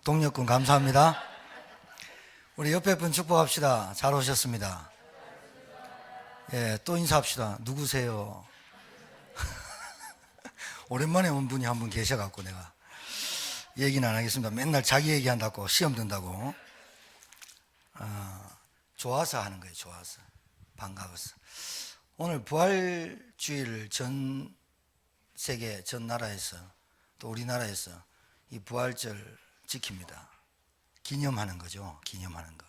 동력군 감사합니다. 우리 옆에 분 축복합시다. 잘 오셨습니다. 예, 또 인사합시다. 누구세요? 오랜만에 온 분이 한 분 계셔갖고 내가 얘기는 안 하겠습니다. 맨날 자기 얘기한다고 시험 든다고. 좋아서 하는 거예요. 좋아서. 반가워서. 오늘 부활주의를 전 세계 전 나라에서 또 우리나라에서 이 부활절 지킵니다. 기념하는 거죠. 기념하는 거.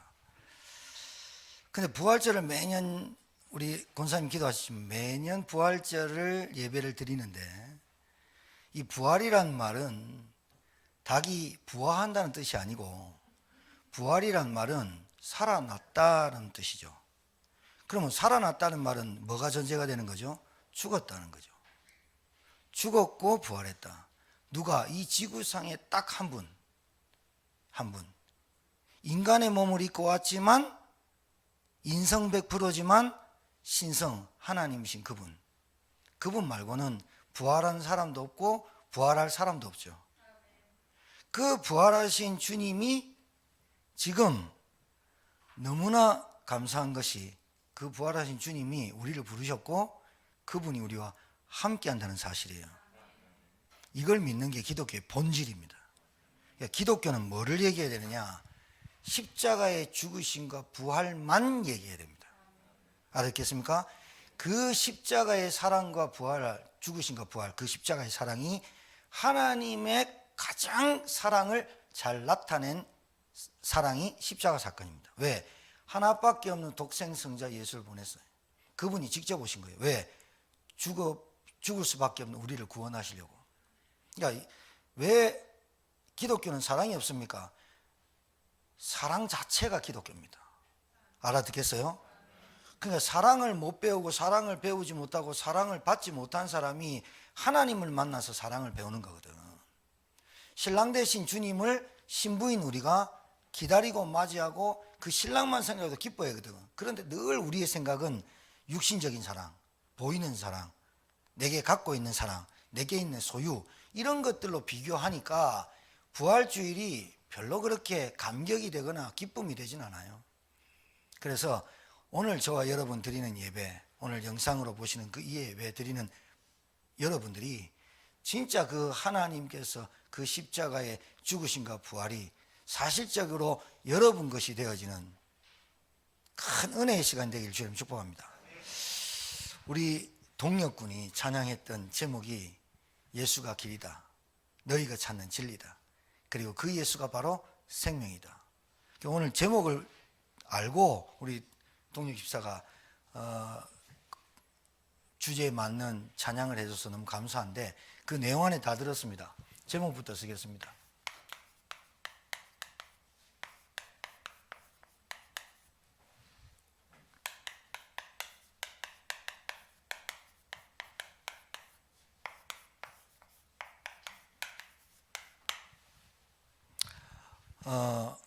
근데 부활절을 매년 우리 권사님 기도하시지만 매년 부활절을 예배를 드리는데 이 부활이란 말은 닭이 부화한다는 뜻이 아니고 부활이란 말은 살아났다는 뜻이죠. 그러면 살아났다는 말은 뭐가 전제가 되는 거죠? 죽었다는 거죠. 죽었고 부활했다. 누가? 이 지구상에 딱 한 분. 한 분. 인간의 몸을 입고 왔지만 인성 100%지만 신성 하나님이신 그분. 그분 말고는 부활한 사람도 없고 부활할 사람도 없죠. 그 부활하신 주님이 지금 너무나 감사한 것이 그 부활하신 주님이 우리를 부르셨고 그분이 우리와 함께 한다는 사실이에요. 이걸 믿는 게 기독교의 본질입니다. 그러니까 기독교는 뭐를 얘기해야 되느냐? 십자가의 죽으심과 부활만 얘기해야 됩니다. 알았겠습니까? 그 십자가의 사랑과 부활, 죽으심과 부활, 그 십자가의 사랑이 하나님의 가장 사랑을 잘 나타낸 사랑이 십자가 사건입니다. 왜? 하나밖에 없는 독생성자 예수를 보냈어요. 그분이 직접 오신 거예요. 왜? 죽을 수밖에 없는 우리를 구원하시려고. 그러니까 왜 기독교는 사랑이 없습니까? 사랑 자체가 기독교입니다. 알아듣겠어요? 그러니까 사랑을 못 배우고 사랑을 배우지 못하고 사랑을 받지 못한 사람이 하나님을 만나서 사랑을 배우는 거거든. 신랑 되신 주님을 신부인 우리가 기다리고 맞이하고 그 신랑만 생각해도 기뻐해야 하거든. 그런데 늘 우리의 생각은 육신적인 사랑, 보이는 사랑, 내게 갖고 있는 사랑, 내게 있는 소유 이런 것들로 비교하니까 부활주일이 별로 그렇게 감격이 되거나 기쁨이 되진 않아요. 그래서 오늘 저와 여러분 드리는 예배, 오늘 영상으로 보시는 그 예배 드리는 여러분들이 진짜 그 하나님께서 그 십자가의 죽으심과 부활이 사실적으로 여러분 것이 되어지는 큰 은혜의 시간 되길 주님 축복합니다. 우리 동력군이 찬양했던 제목이 예수가 길이다, 너희가 찾는 진리다, 그리고 그 예수가 바로 생명이다. 오늘 제목을 알고 우리 동력 집사가 주제에 맞는 찬양을 해줘서 너무 감사한데 그 내용 안에 다 들었습니다. 제목부터 쓰겠습니다.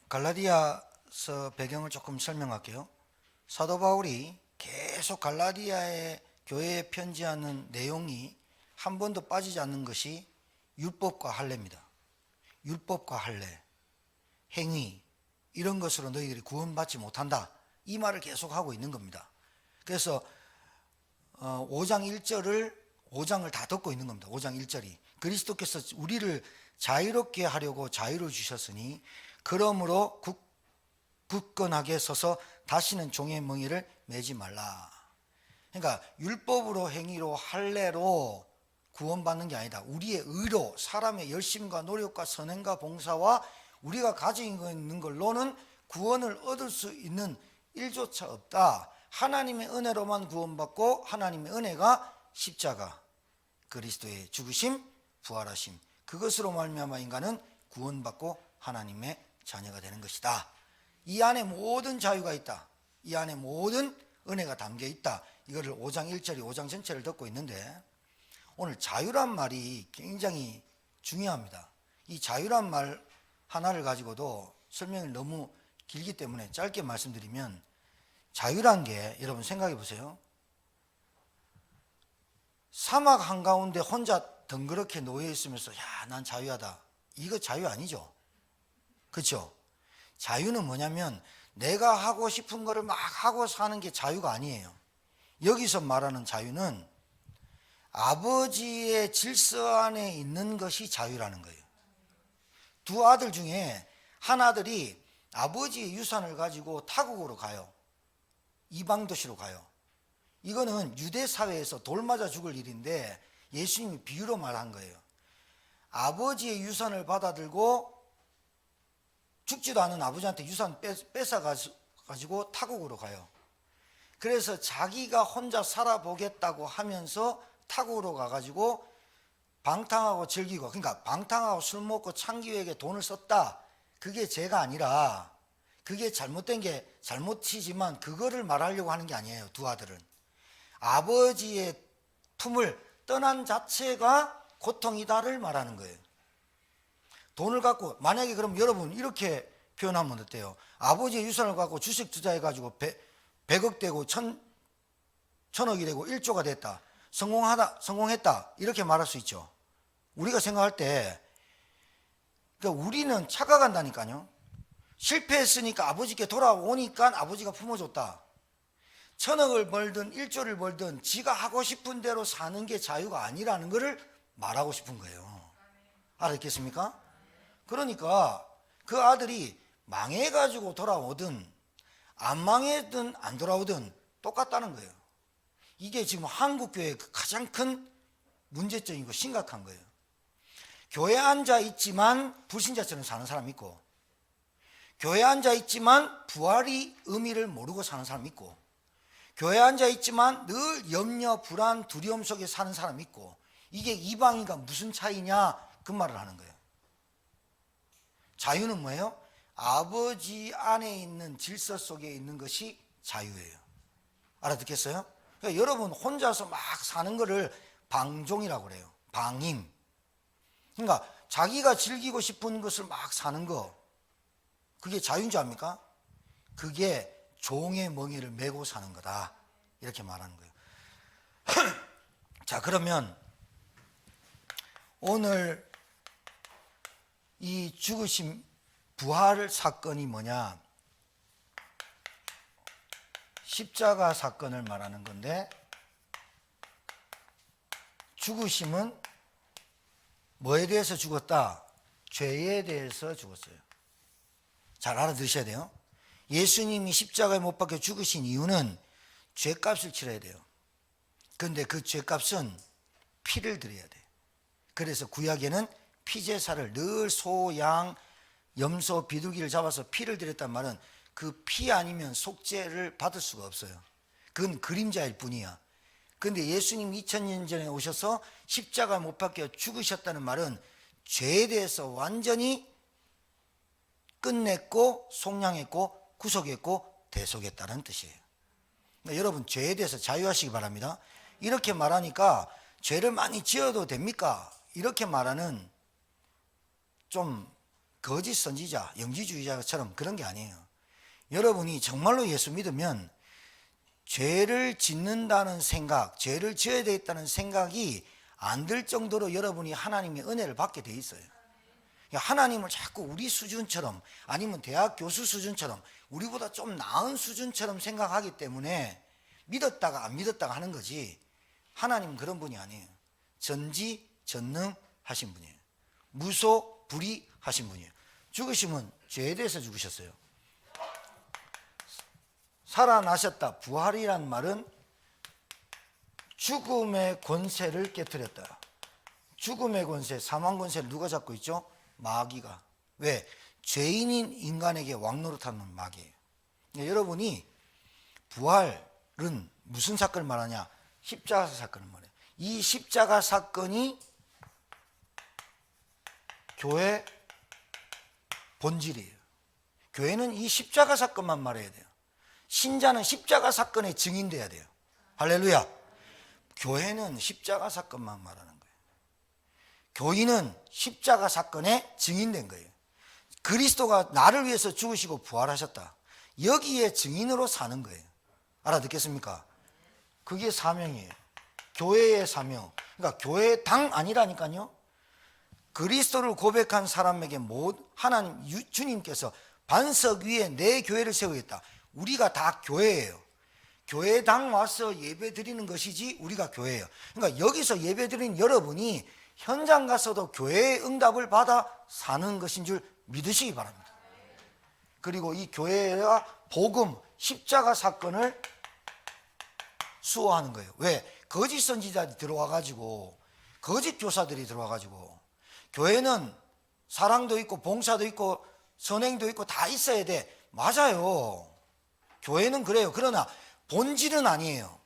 갈라디아서 배경을 조금 설명할게요. 사도 바울이 계속 갈라디아의 교회에 편지하는 내용이 한 번도 빠지지 않는 것이 율법과 할례입니다. 율법과 할례, 행위 이런 것으로 너희들이 구원받지 못한다. 이 말을 계속 하고 있는 겁니다. 그래서 5장 1절을 5장을 다 덮고 있는 겁니다. 5장 1절이 그리스도께서 우리를 자유롭게 하려고 자유를 주셨으니 그러므로 굳건하게 서서 다시는 종의 멍에를 매지 말라. 그러니까 율법으로 행위로 할례로 구원받는 게 아니다. 우리의 의로 사람의 열심과 노력과 선행과 봉사와 우리가 가지고 있는 걸로는 구원을 얻을 수 있는 일조차 없다. 하나님의 은혜로만 구원받고 하나님의 은혜가 십자가 그리스도의 죽으심 부활하심 그것으로 말미암아 인간은 구원받고 하나님의 자녀가 되는 것이다. 이 안에 모든 자유가 있다. 이 안에 모든 은혜가 담겨 있다. 이거를 5장 1절이 5장 전체를 덮고 있는데 오늘 자유란 말이 굉장히 중요합니다. 이 자유란 말 하나를 가지고도 설명을 너무 길기 때문에 짧게 말씀드리면 자유란 게 여러분 생각해 보세요. 사막 한가운데 혼자 덩그렇게 놓여 있으면서 야, 난 자유하다. 이거 자유 아니죠. 그렇죠? 자유는 뭐냐면 내가 하고 싶은 거를 막 하고 사는 게 자유가 아니에요. 여기서 말하는 자유는 아버지의 질서 안에 있는 것이 자유라는 거예요. 두 아들 중에 한 아들이 아버지의 유산을 가지고 타국으로 가요. 이방 도시로 가요. 이거는 유대 사회에서 돌 맞아 죽을 일인데 예수님이 비유로 말한 거예요. 아버지의 유산을 받아들고 죽지도 않은 아버지한테 유산 뺏어가지고 타국으로 가요. 그래서 자기가 혼자 살아보겠다고 하면서 타국으로 가가지고 방탕하고 즐기고, 그러니까 방탕하고 술 먹고 창기회에 돈을 썼다, 그게 죄가 아니라, 그게 잘못된 게 잘못이지만 그거를 말하려고 하는 게 아니에요. 두 아들은 아버지의 품을 떠난 자체가 고통이다를 말하는 거예요. 돈을 갖고, 만약에 그럼 여러분 이렇게 표현하면 어때요? 아버지의 유산을 갖고 주식 투자해가지고 100억 되고 1000억이 되고 1조가 됐다, 성공했다, 이렇게 말할 수 있죠. 우리가 생각할 때, 그러니까 우리는 착각한다니까요. 실패했으니까 아버지께 돌아오니까 아버지가 품어줬다. 1000억을 벌든 1조를 벌든 지가 하고 싶은 대로 사는 게 자유가 아니라는 것을 말하고 싶은 거예요. 알았겠습니까? 그러니까 그 아들이 망해가지고 돌아오든 안 망해든 안 돌아오든 똑같다는 거예요. 이게 지금 한국교회의 가장 큰 문제점이고 심각한 거예요. 교회에 앉아 있지만 불신자처럼 사는 사람이 있고, 교회에 앉아 있지만 부활의 의미를 모르고 사는 사람이 있고, 교회에 앉아 있지만 늘 염려, 불안, 두려움 속에 사는 사람이 있고, 이게 이방인과 무슨 차이냐, 그 말을 하는 거예요. 자유는 뭐예요? 아버지 안에 있는 질서 속에 있는 것이 자유예요. 알아듣겠어요? 그러니까 여러분 혼자서 막 사는 거를 방종이라고 그래요. 방임. 그러니까 자기가 즐기고 싶은 것을 막 사는 거, 그게 자유인 줄 압니까? 그게 종의 멍에를 메고 사는 거다, 이렇게 말하는 거예요. 자, 그러면 오늘 이 죽으심 부활 사건이 뭐냐? 십자가 사건을 말하는 건데, 죽으심은 뭐에 대해서 죽었다? 죄에 대해서 죽었어요. 잘 알아들으셔야 돼요. 예수님이 십자가에 못 박혀 죽으신 이유는 죄값을 치러야 돼요. 그런데 그 죄값은 피를 드려야 돼요. 그래서 구약에는 피제사를 늘 소, 양, 염소, 비둘기를 잡아서 피를 드렸단 말은 그 피 아니면 속죄를 받을 수가 없어요. 그건 그림자일 뿐이야. 그런데 예수님 2000년 전에 오셔서 십자가에 못 박혀 죽으셨다는 말은 죄에 대해서 완전히 끝냈고 속량했고 구속했고 대속했다는 뜻이에요. 그러니까 여러분 죄에 대해서 자유하시기 바랍니다. 이렇게 말하니까 죄를 많이 지어도 됩니까? 이렇게 말하는 좀 거짓 선지자, 영지주의자처럼 그런 게 아니에요. 여러분이 정말로 예수 믿으면 죄를 짓는다는 생각, 죄를 지어야 되겠다는 생각이 안 들 정도로 여러분이 하나님의 은혜를 받게 돼 있어요. 하나님을 자꾸 우리 수준처럼, 아니면 대학 교수 수준처럼, 우리보다 좀 나은 수준처럼 생각하기 때문에 믿었다가 안 믿었다가 하는 거지, 하나님은 그런 분이 아니에요. 전지전능하신 분이에요. 무소불위하신 분이에요. 죽으심은 죄에 대해서 죽으셨어요. 살아나셨다, 부활이란 말은 죽음의 권세를 깨뜨렸다. 죽음의 권세, 사망 권세를 누가 잡고 있죠? 마귀가. 왜? 죄인인 인간에게 왕노릇하는 마귀예요. 여러분이 부활은 무슨 사건을 말하냐? 십자가 사건을 말해요. 이 십자가 사건이 교회 본질이에요. 교회는 이 십자가 사건만 말해야 돼요. 신자는 십자가 사건의 증인돼야 돼요. 할렐루야. 교회는 십자가 사건만 말하는 거예요. 교인은 십자가 사건의 증인된 거예요. 그리스도가 나를 위해서 죽으시고 부활하셨다, 여기에 증인으로 사는 거예요. 알아듣겠습니까? 그게 사명이에요. 교회의 사명. 그러니까 교회 당 아니라니까요. 그리스도를 고백한 사람에게 하나님 주님께서 반석 위에 내 교회를 세우겠다. 우리가 다 교회예요. 교회당 와서 예배 드리는 것이지 우리가 교회예요. 그러니까 여기서 예배 드리는 여러분이 현장 가서도 교회의 응답을 받아 사는 것인 줄 믿으시기 바랍니다. 그리고 이 교회가 복음, 십자가 사건을 수호하는 거예요. 왜? 거짓 선지자들이 들어와가지고, 거짓 교사들이 들어와가지고, 교회는 사랑도 있고 봉사도 있고 선행도 있고 다 있어야 돼. 맞아요. 교회는 그래요. 그러나 본질은 아니에요.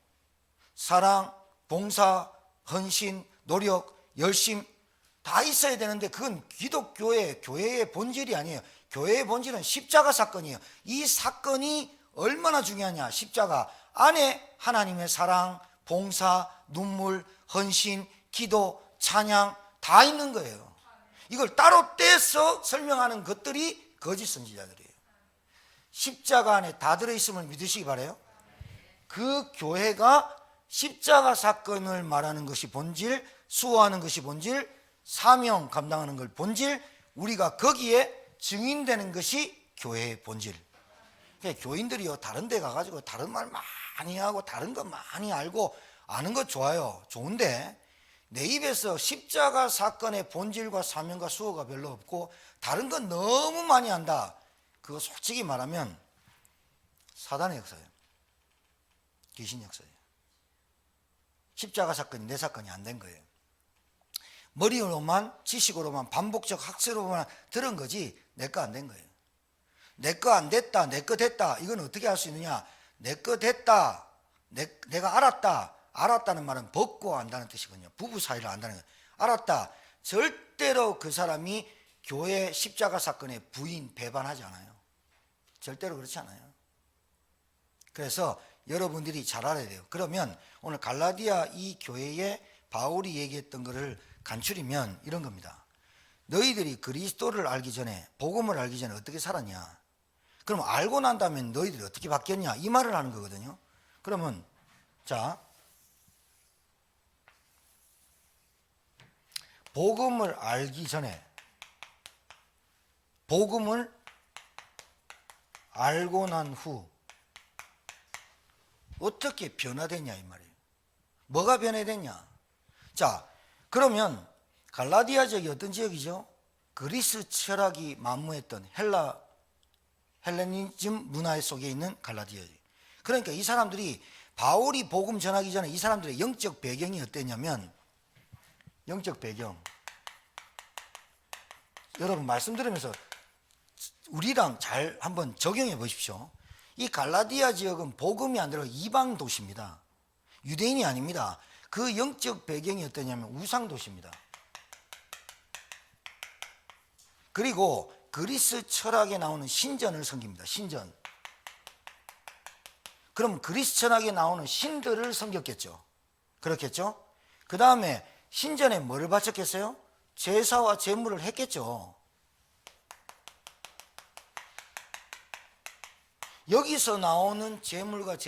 사랑, 봉사, 헌신, 노력, 열심 다 있어야 되는데 그건 기독교의 교회의 본질이 아니에요. 교회의 본질은 십자가 사건이에요. 이 사건이 얼마나 중요하냐. 십자가 안에 하나님의 사랑, 봉사, 눈물, 헌신, 기도, 찬양 다 있는 거예요. 이걸 따로 떼서 설명하는 것들이 거짓 선지자들이에요. 십자가 안에 다 들어있음을 믿으시기 바라요. 그 교회가 십자가 사건을 말하는 것이 본질, 수호하는 것이 본질, 사명 감당하는 걸 본질, 우리가 거기에 증인되는 것이 교회의 본질. 교인들이요, 다른 데 가가지고 다른 말 많이 하고 다른 거 많이 알고 아는 거 좋아요. 좋은데 내 입에서 십자가 사건의 본질과 사명과 수호가 별로 없고 다른 건 너무 많이 한다. 그거 솔직히 말하면 사단의 역사예요. 귀신 역사예요. 십자가 사건이 내 사건이 안 된 거예요. 머리로만 지식으로만 반복적 학습으로만 들은 거지 내 거 안 된 거예요. 내 거 안 됐다, 내 거 됐다. 이건 어떻게 할 수 있느냐? 내 거 됐다, 내가 알았다. 알았다는 말은 벗고 안다는 뜻이거든요. 부부 사이를 안다는 거예요. 알았다. 절대로 그 사람이 교회 십자가 사건의 부인 배반하지 않아요. 절대로 그렇지 않아요. 그래서 여러분들이 잘 알아야 돼요. 그러면 오늘 갈라디아 이 교회에 바울이 얘기했던 것을 간추리면 이런 겁니다. 너희들이 그리스도를 알기 전에, 복음을 알기 전에 어떻게 살았냐? 그럼 알고 난 다음에 너희들이 어떻게 바뀌었냐? 이 말을 하는 거거든요. 그러면 자, 복음을 알기 전에, 복음을 알고 난 후 어떻게 변화됐냐 이 말이에요. 뭐가 변화됐냐? 자, 그러면 갈라디아 지역이 어떤 지역이죠? 그리스 철학이 만무했던 헬레니즘 문화 속에 있는 갈라디아 지역. 그러니까 이 사람들이 바울이 복음 전하기 전에 이 사람들의 영적 배경이 어땠냐면, 영적 배경, 여러분 말씀 들으면서 우리랑 잘 한번 적용해 보십시오. 이 갈라디아 지역은 복음이 안 들어가 이방 도시입니다. 유대인이 아닙니다. 그 영적 배경이 어떠냐면 우상 도시입니다. 그리고 그리스 철학에 나오는 신전을 섬깁니다. 신전. 그럼 그리스 철학에 나오는 신들을 섬겼겠죠. 그렇겠죠? 그 다음에 신전에 뭐를 바쳤겠어요? 제사와 제물을 했겠죠. 여기서 나오는 제물과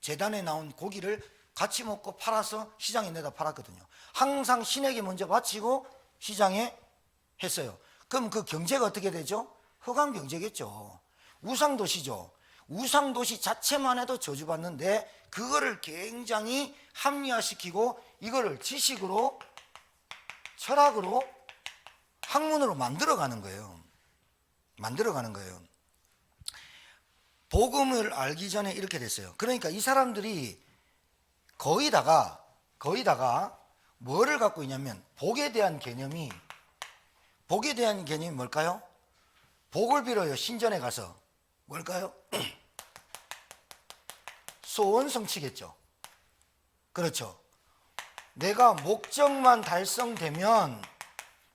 제단에 나온 고기를 같이 먹고 팔아서 시장에 내다 팔았거든요. 항상 신에게 먼저 바치고 시장에 했어요. 그럼 그 경제가 어떻게 되죠? 흑암 경제겠죠. 우상도시죠. 우상도시 자체만 해도 저주받는데 그거를 굉장히 합리화시키고 이거를 지식으로, 철학으로, 학문으로 만들어가는 거예요. 만들어가는 거예요. 복음을 알기 전에 이렇게 됐어요. 그러니까 이 사람들이 거의 다가 뭐를 갖고 있냐면 복에 대한 개념이 뭘까요? 복을 빌어요. 신전에 가서 뭘까요? 소원 성취겠죠. 그렇죠. 내가 목적만 달성되면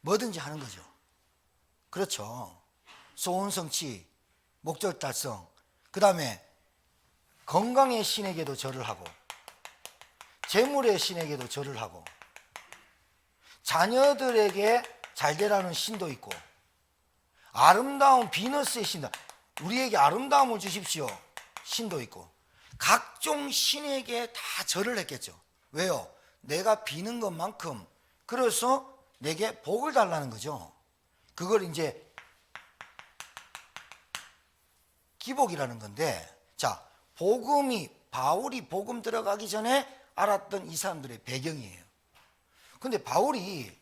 뭐든지 하는 거죠. 그렇죠. 소원 성취, 목적 달성. 그 다음에 건강의 신에게도 절을 하고, 재물의 신에게도 절을 하고, 자녀들에게 잘 되라는 신도 있고, 아름다운 비너스의 신도, 우리에게 아름다움을 주십시오 신도 있고, 각종 신에게 다 절을 했겠죠. 왜요? 내가 비는 것만큼. 그래서 내게 복을 달라는 거죠. 그걸 이제 기복이라는 건데, 자, 바울이 복음 들어가기 전에 알았던 이 사람들의 배경이에요. 근데 바울이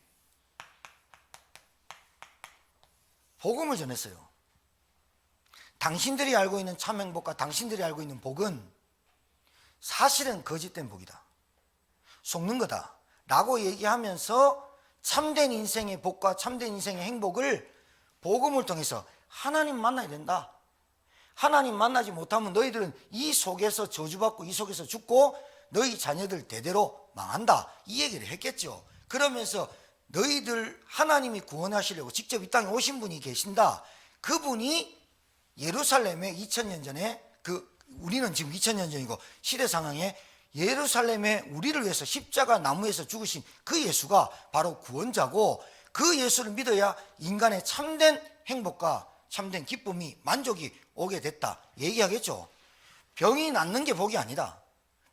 복음을 전했어요. 당신들이 알고 있는 참 행복과 당신들이 알고 있는 복은 사실은 거짓된 복이다, 속는 거다 라고 얘기하면서 참된 인생의 복과 참된 인생의 행복을 복음을 통해서 하나님 만나야 된다. 하나님 만나지 못하면 너희들은 이 속에서 저주받고 이 속에서 죽고 너희 자녀들 대대로 망한다, 이 얘기를 했겠죠. 그러면서 너희들 하나님이 구원하시려고 직접 이 땅에 오신 분이 계신다. 그분이 예루살렘에 2000년 전에, 우리는 지금 2000년 전이고 시대 상황에 예루살렘에 우리를 위해서 십자가 나무에서 죽으신 그 예수가 바로 구원자고, 그 예수를 믿어야 인간의 참된 행복과 참된 기쁨이, 만족이 오게 됐다 얘기하겠죠. 병이 낫는 게 복이 아니다.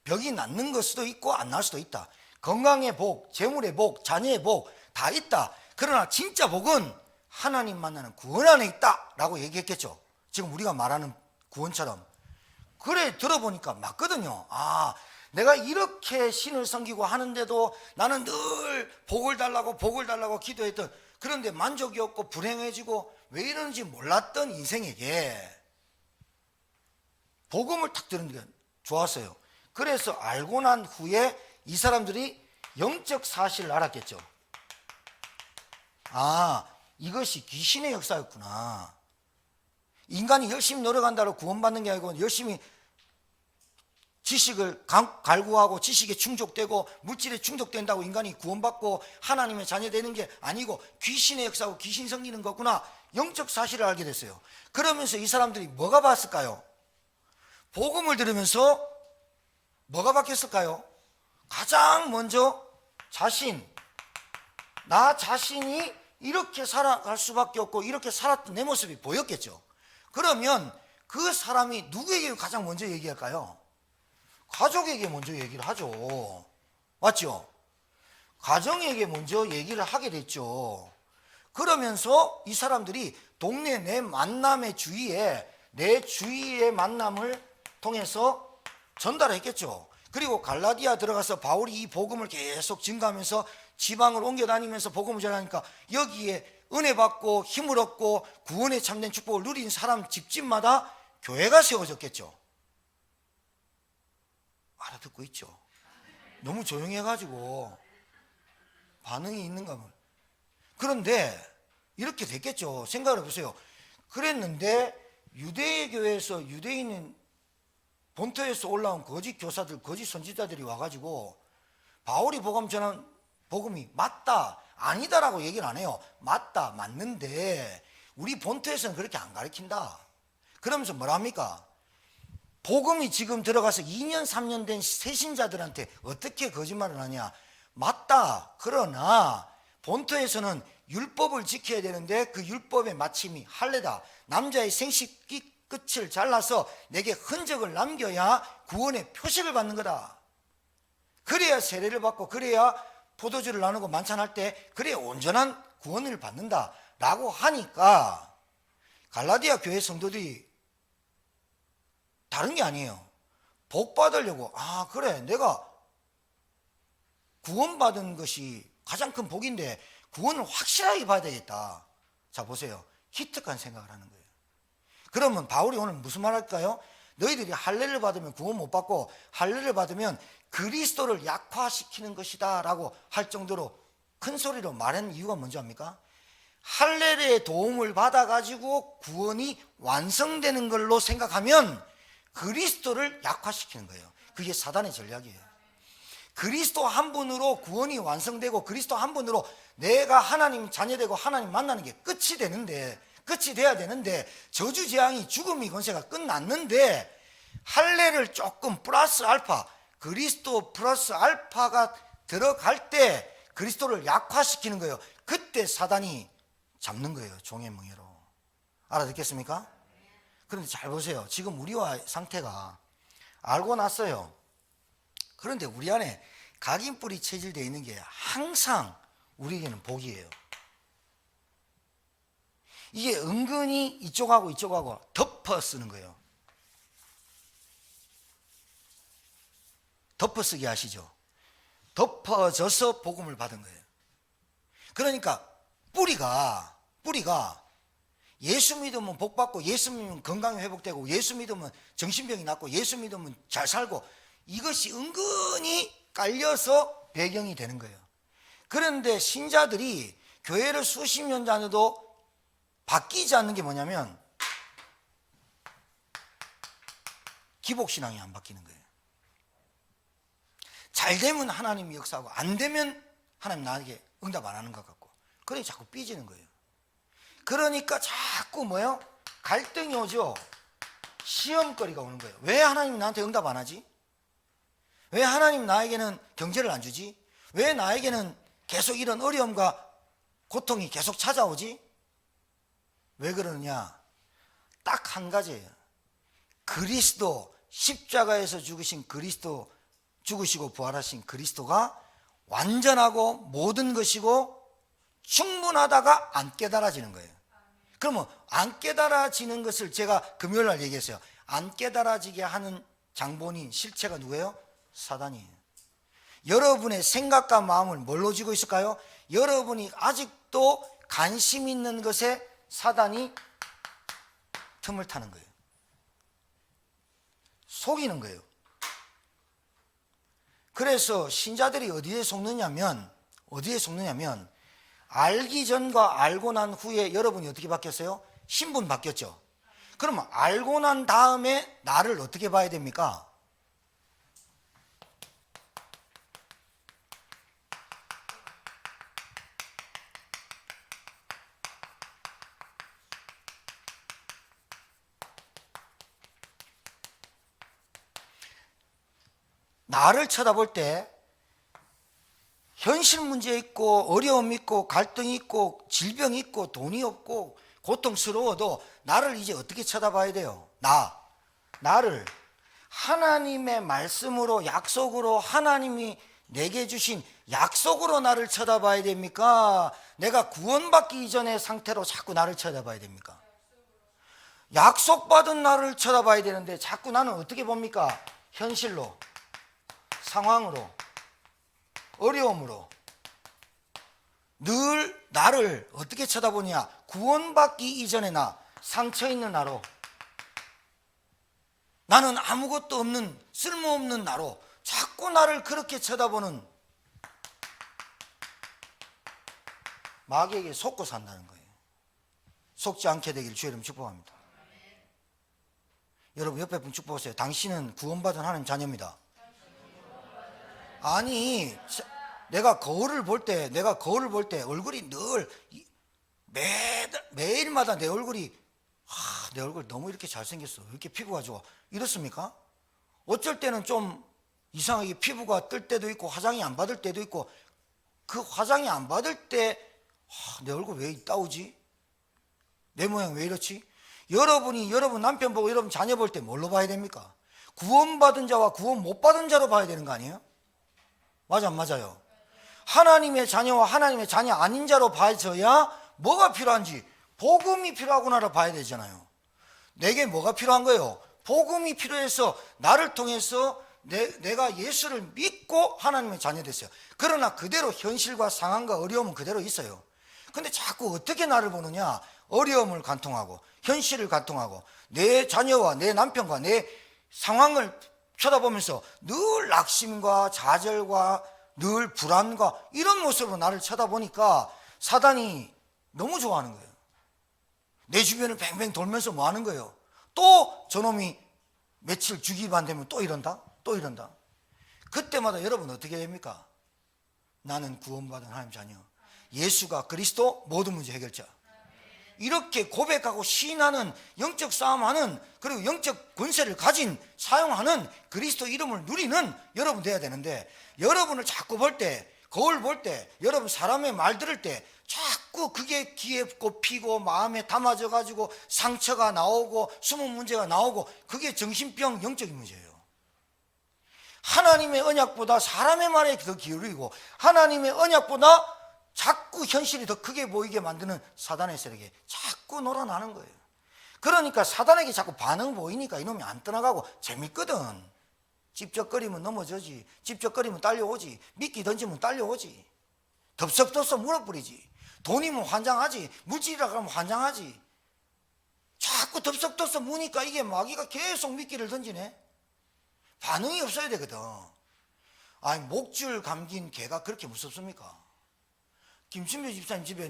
병이 낫는 걸 수도 있고 안 날 수도 있다. 건강의 복, 재물의 복, 자녀의 복 다 있다. 그러나 진짜 복은 하나님 만나는 구원 안에 있다 라고 얘기했겠죠. 지금 우리가 말하는 구원처럼. 그래, 들어보니까 맞거든요. 아, 내가 이렇게 신을 섬기고 하는데도 나는 늘 복을 달라고 기도했던, 그런데 만족이 없고 불행해지고 왜 이러는지 몰랐던 인생에게 복음을 탁 들은 게 좋았어요. 그래서 알고 난 후에 이 사람들이 영적 사실을 알았겠죠. 아, 이것이 귀신의 역사였구나. 인간이 열심히 노력한다고 구원받는 게 아니고 열심히 지식을 갈구하고 지식에 충족되고 물질에 충족된다고 인간이 구원받고 하나님의 자녀 되는 게 아니고 귀신의 역사고 귀신 섬기는 거구나, 영적 사실을 알게 됐어요. 그러면서 이 사람들이 뭐가 바뀌었을까요? 복음을 들으면서 뭐가 바뀌었을까요? 가장 먼저 나 자신이 이렇게 살아갈 수밖에 없고 이렇게 살았던 내 모습이 보였겠죠. 그러면 그 사람이 누구에게 가장 먼저 얘기할까요? 가족에게 먼저 얘기를 하죠. 맞죠? 가정에게 먼저 얘기를 하게 됐죠. 그러면서 이 사람들이 동네 내 만남의 주위에, 내 주위의 만남을 통해서 전달했겠죠. 그리고 갈라디아 들어가서 바울이 이 복음을 계속 증가하면서 지방을 옮겨 다니면서 복음을 전하니까 여기에 은혜 받고 힘을 얻고 구원에 참된 축복을 누린 사람 집집마다 교회가 세워졌겠죠. 알아듣고 있죠? 너무 조용해가지고 반응이 있는가 뭐. 그런데 이렇게 됐겠죠. 생각을 해보세요. 그랬는데 유대의 교회에서 유대인은 본토에서 올라온 거짓 교사들, 거짓 선지자들이 와가지고 바울이 복음 전한 복음이 맞다, 아니다라고 얘기를 안 해요. 맞다, 맞는데 우리 본토에서는 그렇게 안 가르친다. 그러면서 뭐라 합니까? 복음이 지금 들어가서 2년 3년 된 새신자들한테 어떻게 거짓말을 하냐. 맞다. 그러나 본토에서는 율법을 지켜야 되는데 그 율법의 마침이 할례다. 남자의 생식기 끝을 잘라서 내게 흔적을 남겨야 구원의 표식을 받는 거다. 그래야 세례를 받고 그래야 포도주를 나누고 만찬할 때 그래야 온전한 구원을 받는다 라고 하니까 갈라디아 교회 성도들이 다른 게 아니에요. 복 받으려고, 아 그래 내가 구원받은 것이 가장 큰 복인데 구원을 확실하게 받아야 되겠다. 자 보세요. 기특한 생각을 하는 거예요. 그러면 바울이 오늘 무슨 말 할까요? 너희들이 할례를 받으면 구원 못 받고 할례를 받으면 그리스도를 약화시키는 것이다 라고 할 정도로 큰 소리로 말하는 이유가 뭔지 압니까? 할례의 도움을 받아가지고 구원이 완성되는 걸로 생각하면 그리스도를 약화시키는 거예요. 그게 사단의 전략이에요. 그리스도 한 분으로 구원이 완성되고 그리스도 한 분으로 내가 하나님 자녀되고 하나님 만나는 게 끝이 돼야 되는데 저주재앙이 죽음이 권세가 끝났는데 할례를 조금 플러스 알파, 그리스도 플러스 알파가 들어갈 때 그리스도를 약화시키는 거예요. 그때 사단이 잡는 거예요. 종의 멍에로. 알아듣겠습니까? 그런데 잘 보세요. 지금 우리와 상태가 알고 났어요. 그런데 우리 안에 각인뿔이 체질되어 있는 게 항상 우리에게는 복이에요. 이게 은근히 이쪽하고 이쪽하고 덮어 쓰는 거예요. 덮어쓰기 아시죠? 덮어져서 복음을 받은 거예요. 그러니까 뿌리가 예수 믿으면 복 받고, 예수 믿으면 건강이 회복되고, 예수 믿으면 정신병이 낫고, 예수 믿으면 잘 살고, 이것이 은근히 깔려서 배경이 되는 거예요. 그런데 신자들이 교회를 수십 년 다녀도 바뀌지 않는 게 뭐냐면 기복신앙이 안 바뀌는 거예요. 잘 되면 하나님이 역사하고, 안 되면 하나님 나에게 응답 안 하는 것 같고, 그래 자꾸 삐지는 거예요. 그러니까 자꾸 뭐예요? 갈등이 오죠. 시험거리가 오는 거예요. 왜 하나님이 나한테 응답 안 하지? 왜 하나님 나에게는 경제를 안 주지? 왜 나에게는 계속 이런 어려움과 고통이 계속 찾아오지? 왜 그러느냐? 딱 한 가지예요. 그리스도, 십자가에서 죽으신 그리스도, 죽으시고 부활하신 그리스도가 완전하고 모든 것이고 충분하다가 안 깨달아지는 거예요. 그러면 안 깨달아지는 것을 제가 금요일 날 얘기했어요. 안 깨달아지게 하는 장본인, 실체가 누구예요? 사단이에요. 여러분의 생각과 마음을 뭘로 쥐고 있을까요? 여러분이 아직도 관심 있는 것에 사단이 틈을 타는 거예요. 속이는 거예요. 그래서 신자들이 어디에 속느냐면 알기 전과 알고 난 후에 여러분이 어떻게 바뀌었어요? 신분 바뀌었죠. 그러면 알고 난 다음에 나를 어떻게 봐야 됩니까? 나를 쳐다볼 때 현실 문제 있고 어려움 있고 갈등이 있고 질병이 있고 돈이 없고 고통스러워도 나를 이제 어떻게 쳐다봐야 돼요? 나를 하나님의 말씀으로, 약속으로, 하나님이 내게 주신 약속으로 나를 쳐다봐야 됩니까? 내가 구원받기 이전의 상태로 자꾸 나를 쳐다봐야 됩니까? 약속받은 나를 쳐다봐야 되는데 자꾸 나는 어떻게 봅니까? 현실로, 상황으로, 어려움으로. 늘 나를 어떻게 쳐다보냐? 구원받기 이전의 나, 상처 있는 나로, 나는 아무것도 없는 쓸모없는 나로 자꾸 나를 그렇게 쳐다보는 마귀에게 속고 산다는 거예요. 속지 않게 되기를 주의 이름 축복합니다. 여러분 옆에 분 축복하세요. 당신은 구원받은 하나님 자녀입니다. 아니, 내가 거울을 볼 때 얼굴이 늘 매일마다 내 얼굴이 내 얼굴 너무 이렇게 잘생겼어, 왜 이렇게 피부가 좋아, 이렇습니까? 어쩔 때는 좀 이상하게 피부가 뜰 때도 있고 화장이 안 받을 때도 있고, 그 화장이 안 받을 때 내 얼굴 왜 이따오지? 내 모양 왜 이렇지? 여러분이 여러분 남편 보고 여러분 자녀 볼 때 뭘로 봐야 됩니까? 구원받은 자와 구원 못 받은 자로 봐야 되는 거 아니에요? 맞아 안 맞아요? 하나님의 자녀와 하나님의 자녀 아닌 자로 봐져야 뭐가 필요한지, 복음이 필요하구나를 봐야 되잖아요. 내게 뭐가 필요한 거예요? 복음이 필요해서 나를 통해서 내가 예수를 믿고 하나님의 자녀 됐어요. 그러나 그대로 현실과 상황과 어려움은 그대로 있어요. 근데 자꾸 어떻게 나를 보느냐? 어려움을 관통하고 현실을 관통하고 내 자녀와 내 남편과 내 상황을 쳐다보면서 늘 낙심과 좌절과 늘 불안과 이런 모습으로 나를 쳐다보니까 사단이 너무 좋아하는 거예요. 내 주변을 뱅뱅 돌면서 뭐 하는 거예요? 또 저놈이 며칠 주기만 되면 또 이런다? 또 이런다? 그때마다 여러분 어떻게 됩니까? 나는 구원받은 하나님 자녀, 예수가 그리스도 모든 문제 해결자, 이렇게 고백하고 시인하는, 영적 싸움하는, 그리고 영적 권세를 가진, 사용하는 그리스도 이름을 누리는 여러분 돼야 되는데, 여러분을 자꾸 볼 때, 거울 볼 때, 여러분 사람의 말 들을 때 자꾸 그게 귀에 꼽히고 마음에 담아져 가지고 상처가 나오고 숨은 문제가 나오고, 그게 정신병, 영적인 문제예요. 하나님의 언약보다 사람의 말에 더 기울이고, 하나님의 언약보다 자꾸 현실이 더 크게 보이게 만드는 사단의 세력에 자꾸 놀아나는 거예요. 그러니까 사단에게 자꾸 반응 보이니까 이놈이 안 떠나가고 재밌거든. 찝쩍거리면 넘어져지, 찝쩍거리면 딸려오지, 미끼 던지면 딸려오지, 덥석덥석 물어버리지, 돈이면 환장하지, 물질이라 그러면 환장하지. 자꾸 덥석덥석 무니까 이게 마귀가 계속 미끼를 던지네. 반응이 없어야 되거든. 아니, 목줄 감긴 개가 그렇게 무섭습니까? 김순배 집사님 집에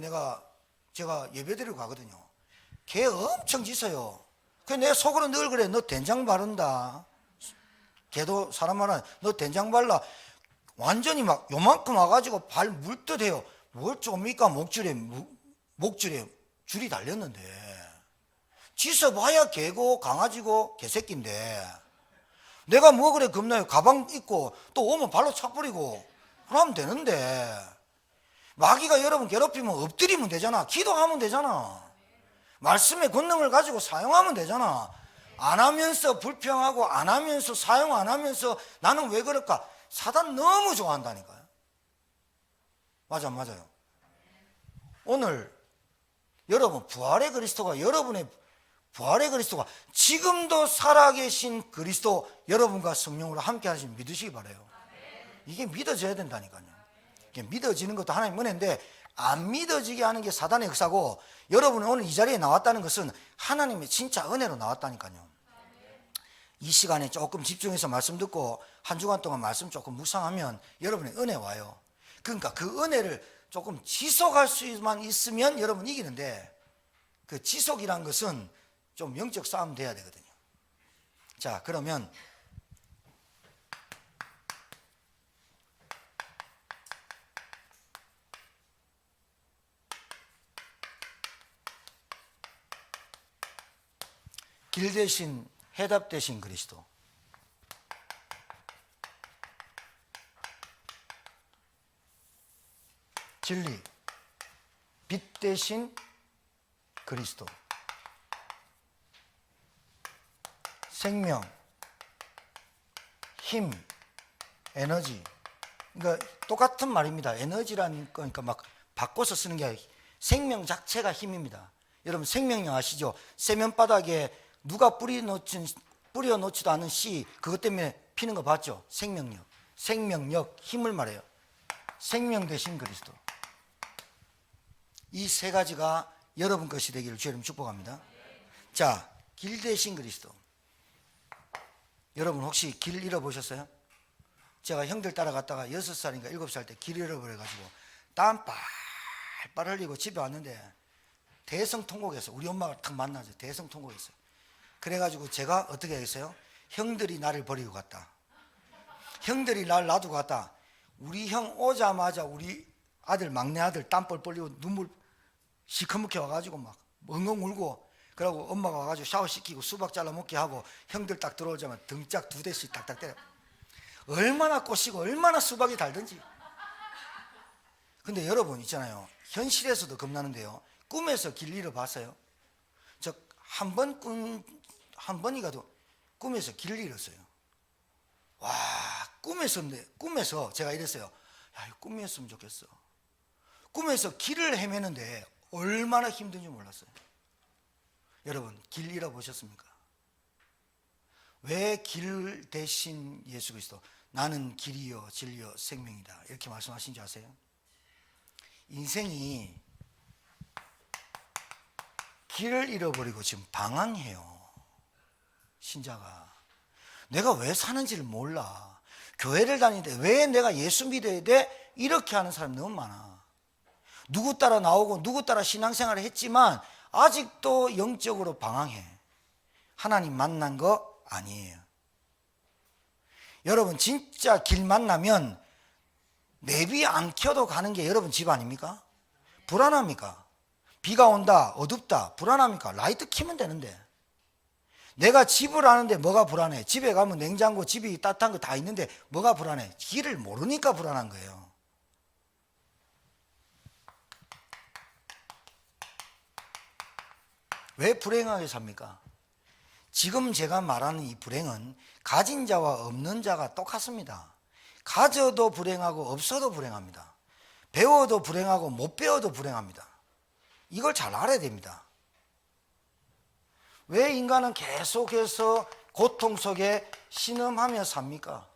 제가 예배 드리고 가거든요. 개 엄청 짖어요. 그래서 내가 속으로 늘 그래. 너 된장 바른다. 개도 사람 말하는 너 된장 발라. 완전히 막 요만큼 와가지고 발 물듯 해요. 뭘 좀니까 목줄에 줄이 달렸는데. 짖어봐야 개고 강아지고 개새끼인데. 내가 뭐 그래 겁나요. 가방 입고 또 오면 발로 차버리고 그러면 되는데. 마귀가 여러분 괴롭히면 엎드리면 되잖아. 기도하면 되잖아. 말씀의 권능을 가지고 사용하면 되잖아. 안 하면서 불평하고 안 하면서 사용 안 하면서 나는 왜 그럴까? 사단 너무 좋아한다니까요. 맞아, 맞아요. 오늘 여러분 부활의 그리스도가 여러분의 부활의 그리스도가 지금도 살아계신 그리스도 여러분과 성령으로 함께 하시면 믿으시기 바라요. 이게 믿어져야 된다니까요. 이게 믿어지는 것도 하나님 은혜인데 안 믿어지게 하는 게 사단의 역사고, 여러분이 오늘 이 자리에 나왔다는 것은 하나님의 진짜 은혜로 나왔다니까요. 이 시간에 조금 집중해서 말씀 듣고 한 주간 동안 말씀 조금 묵상하면 여러분의 은혜 와요. 그러니까 그 은혜를 조금 지속할 수만 있으면 여러분 이기는데, 그 지속이란 것은 좀 영적 싸움 돼야 되거든요. 자, 그러면 길 대신 해답 대신 그리스도. 진리, 빛 대신 그리스도. 생명, 힘, 에너지. 그러니까 똑같은 말입니다. 에너지라는 거니까 막 바꿔서 쓰는 게 아니라 생명 자체가 힘입니다. 여러분 생명력 아시죠? 세면바닥에 누가 뿌려놓지도 않은 씨, 그것 때문에 피는 거 봤죠? 생명력, 생명력, 힘을 말해요. 생명 대신 그리스도. 이 세 가지가 여러분 것이 되기를 주님 축복합니다. 자, 길 대신 그리스도. 여러분 혹시 길 잃어보셨어요? 제가 형들 따라갔다가 6살인가 7살 때 길 잃어버려가지고 땀 빨빨 흘리고 집에 왔는데 대성통곡에서 우리 엄마가 딱 만나죠. 대성통곡했어요. 그래가지고 제가 어떻게 하겠어요? 형들이 나를 버리고 갔다. 형들이 날 놔두고 갔다. 우리 형 오자마자 우리 아들, 막내 아들 땀 뻘뻘 흘리고 눈물 시커멓게 와가지고 막 엉엉 울고, 그러고 엄마가 와가지고 샤워시키고 수박 잘라 먹게 하고 형들 딱 들어오자마자 등짝 2대씩 딱딱 때려. 얼마나 꼬시고 얼마나 수박이 달든지. 근데 여러분 있잖아요, 현실에서도 겁나는데요, 꿈에서 길 잃어봤어요? 저 한 번이가도 꿈에서 길을 잃었어요. 와, 꿈에서 제가 이랬어요. 야, 이거 꿈이었으면 좋겠어. 꿈에서 길을 헤매는데 얼마나 힘든지 몰랐어요. 여러분 길 잃어보셨습니까? 왜 길 대신 예수 그리스도, 나는 길이요 진리요 생명이다 이렇게 말씀하신 줄 아세요? 인생이 길을 잃어버리고 지금 방황해요. 신자가 내가 왜 사는지를 몰라. 교회를 다니는데 왜 내가 예수 믿어야 돼? 이렇게 하는 사람이 너무 많아. 누구 따라 나오고 누구 따라 신앙생활을 했지만 아직도 영적으로 방황해. 하나님 만난 거 아니에요. 여러분 진짜 길 만나면 내비 안 켜도 가는 게 여러분 집 아닙니까? 불안합니까? 비가 온다, 어둡다, 불안합니까? 라이트 켜면 되는데. 내가 집을 아는데 뭐가 불안해? 집에 가면 냉장고, 집이 따뜻한 거 다 있는데 뭐가 불안해? 길을 모르니까 불안한 거예요. 왜 불행하게 삽니까? 지금 제가 말하는 이 불행은 가진 자와 없는 자가 똑같습니다. 가져도 불행하고 없어도 불행합니다. 배워도 불행하고 못 배워도 불행합니다. 이걸 잘 알아야 됩니다. 왜 인간은 계속해서 고통 속에 신음하며 삽니까?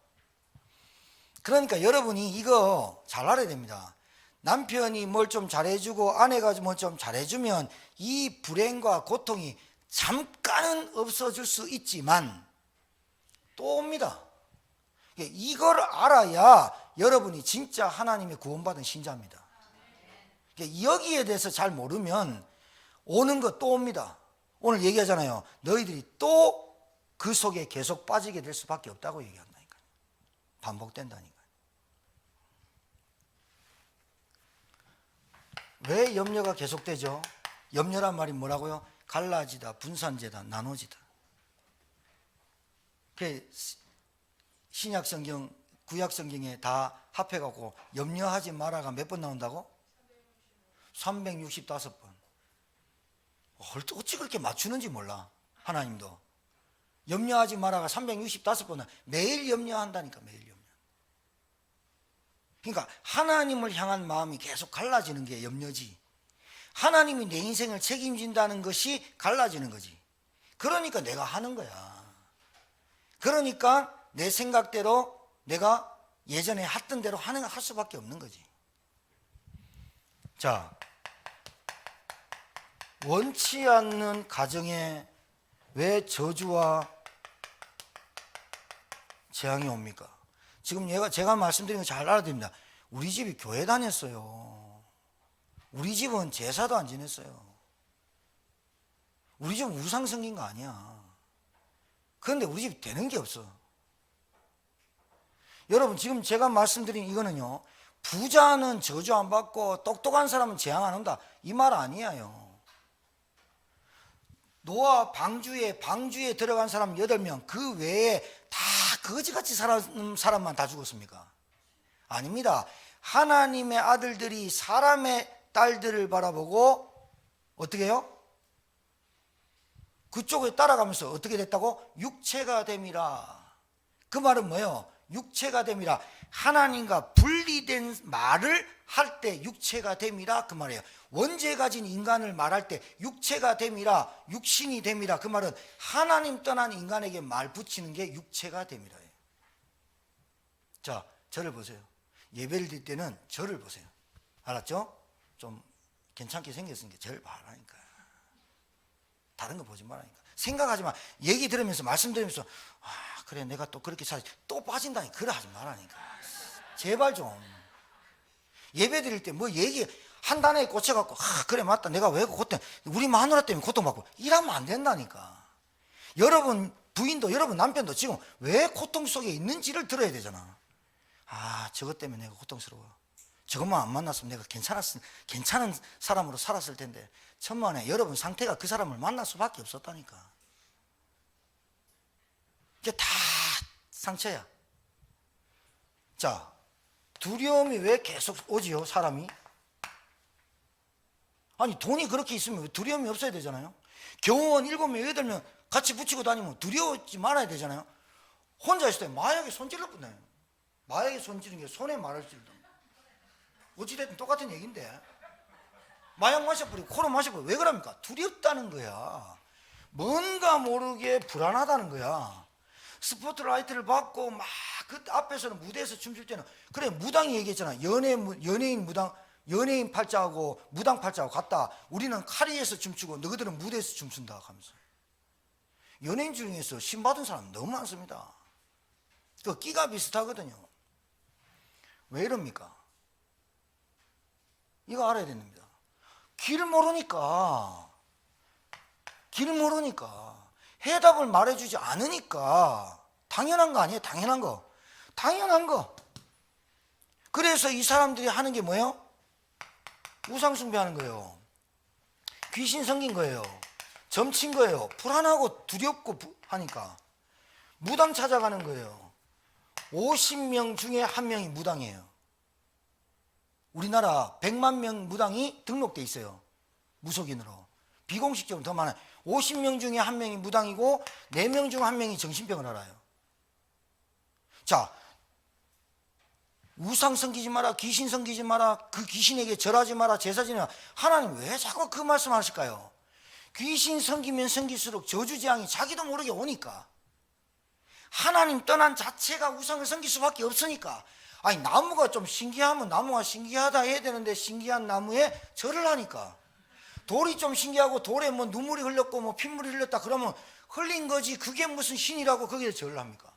그러니까 여러분이 이거 잘 알아야 됩니다. 남편이 뭘 좀 잘해주고 아내가 뭘 좀 잘해주면 이 불행과 고통이 잠깐은 없어질 수 있지만 또 옵니다. 이걸 알아야 여러분이 진짜 하나님의 구원받은 신자입니다. 여기에 대해서 잘 모르면 오는 거 또 옵니다. 오늘 얘기하잖아요. 너희들이 또 그 속에 계속 빠지게 될 수밖에 없다고 얘기한다니까요. 반복된다니까요. 왜 염려가 계속되죠? 염려란 말이 뭐라고요? 갈라지다, 분산되다, 나눠지다. 신약 성경, 구약 성경에 다 합해갖고 염려하지 마라가 몇 번 나온다고? 365번. 어찌 그렇게 맞추는지 몰라. 하나님도. 염려하지 마라가 365번은 매일 염려한다니까. 매일 염려. 그러니까 하나님을 향한 마음이 계속 갈라지는 게 염려지. 하나님이 내 인생을 책임진다는 것이 갈라지는 거지. 그러니까 내가 하는 거야. 그러니까 내 생각대로 내가 예전에 했던 대로 할 수밖에 없는 거지. 자, 원치 않는 가정에 왜 저주와 재앙이 옵니까? 지금 제가 말씀드린 거 잘 알아야 됩니다. 우리 집이 교회 다녔어요. 우리 집은 제사도 안 지냈어요. 우리 집은 우상 섬긴 거 아니야. 그런데 우리 집이 되는 게 없어. 여러분, 지금 제가 말씀드린 이거는요, 부자는 저주 안 받고 똑똑한 사람은 재앙 안 온다, 이 말 아니에요. 노아 방주에 들어간 사람 8명, 그 외에 다 거지같이 사는 사람만 다 죽었습니까? 아닙니다. 하나님의 아들들이 사람의 딸들을 바라보고 어떻게 해요? 그쪽에 따라가면서 어떻게 됐다고? 육체가 됨이라. 그 말은 뭐예요? 육체가 됨이라. 하나님과 분리된 말을 할 때 육체가 됨이라 그 말이에요. 원죄 가진 인간을 말할 때 육체가 됨이라, 육신이 됨이라. 그 말은 하나님 떠난 인간에게 말 붙이는 게 육체가 됨이라예요. 자, 저를 보세요. 예배를 드릴 때는 저를 보세요. 알았죠? 좀 괜찮게 생겼으니까 저를 봐라니까. 다른 거 보지 말라니까. 생각하지 마. 얘기 들으면서 말씀 들으면서 그래 내가 또 그렇게 살지 또 빠진다니. 그래 하지 말라니까. 제발 좀. 예배 드릴 때 뭐 얘기 한 단어에 꽂혀갖고 그래 맞다 내가 왜 고통 우리 마누라 때문에 고통받고 이러면 안 된다니까. 여러분 부인도 여러분 남편도 지금 왜 고통 속에 있는지를 들어야 되잖아. 저것 때문에 내가 고통스러워. 저것만 안 만났으면 내가 괜찮은 사람으로 살았을 텐데. 천만에 여러분 상태가 그 사람을 만날 수밖에 없었다니까. 이게 다 상처야. 자, 두려움이 왜 계속 오지요, 사람이? 아니, 돈이 그렇게 있으면 두려움이 없어야 되잖아요. 경호원 7명, 8명 같이 붙이고 다니면 두려워하지 말아야 되잖아요. 혼자 있을 때 마약에 손질을 뿐다요. 마약에 손질은 게 손에 말을 찔다. 어찌됐든 똑같은 얘기인데. 마약 마셔버리고 코로 마셔버리고 왜 그럽니까? 두렵다는 거야. 뭔가 모르게 불안하다는 거야. 스포트라이트를 받고 막 그 앞에서는 무대에서 춤출 때는 그래 무당이 얘기했잖아. 연예인 무당, 연예인 팔자하고 무당 팔자하고 같다. 우리는 카리에서 춤추고 너희들은 무대에서 춤춘다 하면서. 연예인 중에서 신 받은 사람 너무 많습니다. 그 끼가 비슷하거든요. 왜 이럽니까? 이거 알아야 됩니다. 길 모르니까 해답을 말해주지 않으니까 당연한 거 아니에요? 당연한 거. 그래서 이 사람들이 하는 게 뭐예요? 우상 숭배하는 거예요. 귀신 섬긴 거예요. 점친 거예요. 불안하고 두렵고 하니까 무당 찾아가는 거예요. 50명 중에 1명이 무당이에요. 우리나라 100만 명 무당이 등록돼 있어요. 무속인으로. 비공식적으로 더 많아요. 50명 중에 1명이 무당이고 4명 중 1명이 정신병을 앓아요. 자, 우상 섬기지 마라, 귀신 섬기지 마라, 그 귀신에게 절하지 마라, 제사 지내라. 하나님 왜 자꾸 그 말씀 하실까요? 귀신 섬기면 섬길수록 저주재앙이 자기도 모르게 오니까. 하나님 떠난 자체가 우상을 섬길 수밖에 없으니까. 아니 나무가 좀 신기하면 나무가 신기하다 해야 되는데 신기한 나무에 절을 하니까. 돌이 좀 신기하고 돌에 뭐 눈물이 흘렸고 뭐 핏물이 흘렸다 그러면 흘린 거지 그게 무슨 신이라고 거기에 절을 합니까?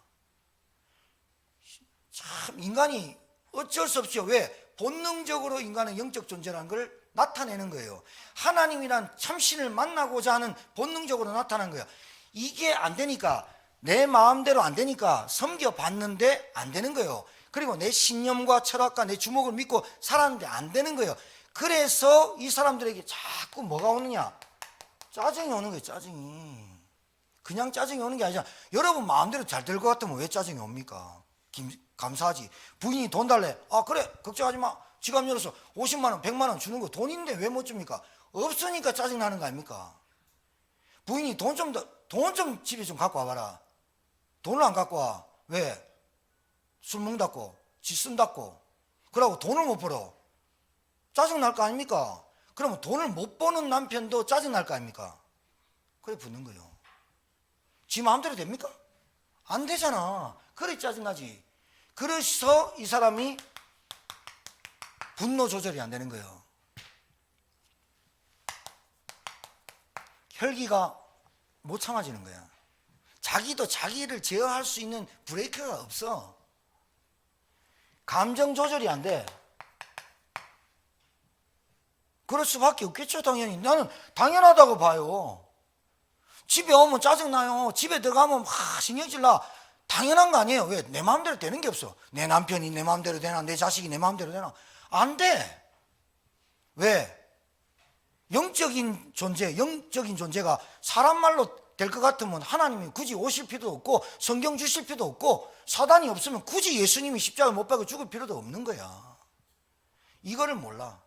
참 인간이 어쩔 수 없죠. 왜? 본능적으로 인간은 영적 존재라는 걸 나타내는 거예요. 하나님이란 참신을 만나고자 하는 본능적으로 나타난 거예요. 이게 안 되니까, 내 마음대로 안 되니까 섬겨봤는데 안 되는 거예요. 그리고 내 신념과 철학과 내 주목을 믿고 살았는데 안 되는 거예요. 그래서 이 사람들에게 자꾸 뭐가 오느냐? 짜증이 오는 거예요. 짜증이. 그냥 짜증이 오는 게 아니잖아. 여러분 마음대로 잘 될 것 같으면 왜 짜증이 옵니까? 감사하지. 부인이 돈 달래. 아 그래 걱정하지 마. 지갑 열어서 50만 원 100만 원 주는 거 돈인데 왜 못 줍니까? 없으니까 짜증나는 거 아닙니까? 부인이 돈 좀 집에 좀 갖고 와봐라. 돈을 안 갖고 와. 왜? 술 먹는다고 지 쓴다고 그러고 돈을 못 벌어. 짜증날 거 아닙니까? 그러면 돈을 못 버는 남편도 짜증날 거 아닙니까? 그래 붙는 거예요. 지 마음대로 됩니까? 안 되잖아. 그래 짜증나지. 그래서 이 사람이 분노 조절이 안 되는 거예요. 혈기가 못 참아지는 거야. 자기도 자기를 제어할 수 있는 브레이크가 없어. 감정 조절이 안 돼. 그럴 수밖에 없겠죠. 당연히. 나는 당연하다고 봐요. 집에 오면 짜증나요. 집에 들어가면 신경질 나. 당연한 거 아니에요. 왜? 내 마음대로 되는 게 없어. 내 남편이 내 마음대로 되나, 내 자식이 내 마음대로 되나. 안 돼. 왜? 영적인 존재가 사람 말로 될 것 같으면 하나님이 굳이 오실 필요도 없고 성경 주실 필요도 없고 사단이 없으면 굳이 예수님이 십자가 못 박아 죽을 필요도 없는 거야. 이거를 몰라.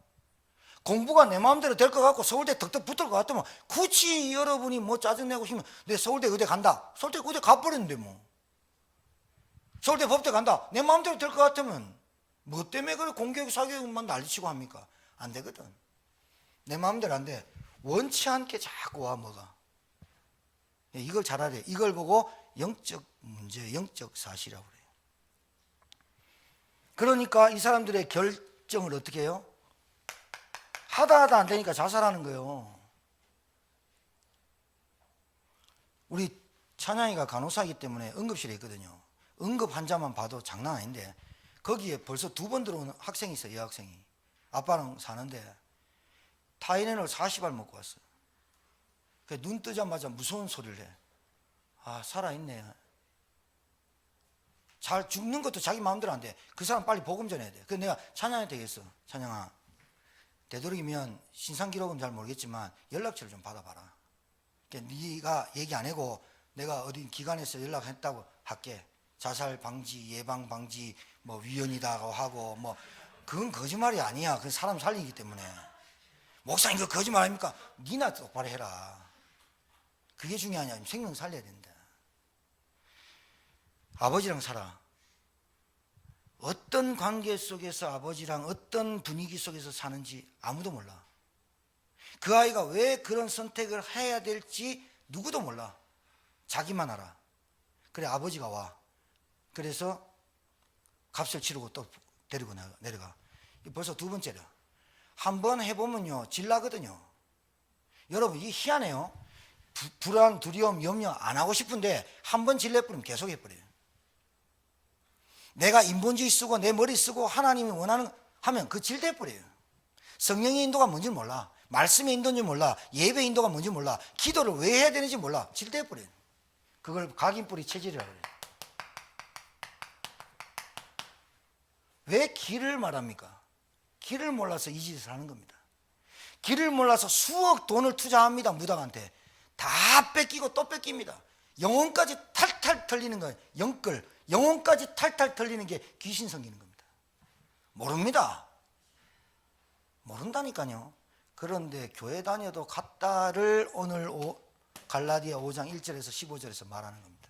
공부가 내 마음대로 될 것 같고 서울대 덕덕 붙을 것 같으면 굳이 여러분이 뭐 짜증내고 싶으면 내 서울대 의대 간다. 서울대 의대 가버렸는데 뭐. 서울대 법대 간다. 내 마음대로 될 것 같으면 뭐 때문에 그래 공교육 사교육만 난리치고 합니까? 안 되거든. 내 마음대로 안 돼. 원치 않게 자꾸 와 뭐가. 이걸 잘 알아야 돼. 이걸 보고 영적 문제, 영적 사실이라고 그래요. 그러니까 이 사람들의 결정을 어떻게 해요? 하다 안 되니까 자살하는 거예요. 우리 찬양이가 간호사이기 때문에 응급실에 있거든요. 응급 환자만 봐도 장난 아닌데 거기에 벌써 2번 들어온 학생이 있어요. 여학생이. 아빠랑 사는데 타이레놀 40알 먹고 왔어요. 눈 뜨자마자 무서운 소리를 해. 아 살아있네. 잘 죽는 것도 자기 마음대로 안 돼. 그 사람 빨리 보금 전해야 돼. 그래서 내가 찬양한테 얘기했어. 찬양아 되도록이면 신상기록은 잘 모르겠지만 연락처를 좀 받아봐라. 그러니까 네가 얘기 안 하고 내가 어디 기관에서 연락했다고 할게. 자살 방지, 예방 방지 뭐 위원이다 하고 뭐 그건 거짓말이 아니야. 그건 사람 살리기 때문에. 목사님 그 거짓말 아닙니까? 니나 똑바로 해라. 그게 중요하냐. 생명 살려야 된다. 아버지랑 살아. 어떤 관계 속에서 아버지랑 어떤 분위기 속에서 사는지 아무도 몰라. 그 아이가 왜 그런 선택을 해야 될지 누구도 몰라. 자기만 알아. 그래 아버지가 와. 그래서 값을 치르고 또 데리고 내려가. 벌써 2번째라. 한 번 해보면요 질나거든요. 여러분 이게 희한해요. 불안, 두려움, 염려 안 하고 싶은데 한 번 질려버리면 계속 해버려요. 내가 인본주의 쓰고 내 머리 쓰고 하나님이 원하는 하면 그 질돼버려요. 성령의 인도가 뭔지 몰라. 말씀의 인도인지 몰라. 예배 인도가 뭔지 몰라. 기도를 왜 해야 되는지 몰라. 질돼버려요. 그걸 각인뿌리 체질이라고 해요. 왜 길을 말합니까? 길을 몰라서 이 짓을 하는 겁니다. 길을 몰라서 수억 돈을 투자합니다. 무당한테. 다 뺏기고 또 뺏깁니다. 영혼까지 탈탈 털리는 거예요. 영혼까지 탈탈 털리는 게 귀신 섬기는 겁니다. 모릅니다. 모른다니까요. 그런데 교회 다녀도 갔다를 오늘 갈라디아 5장 1절에서 15절에서 말하는 겁니다.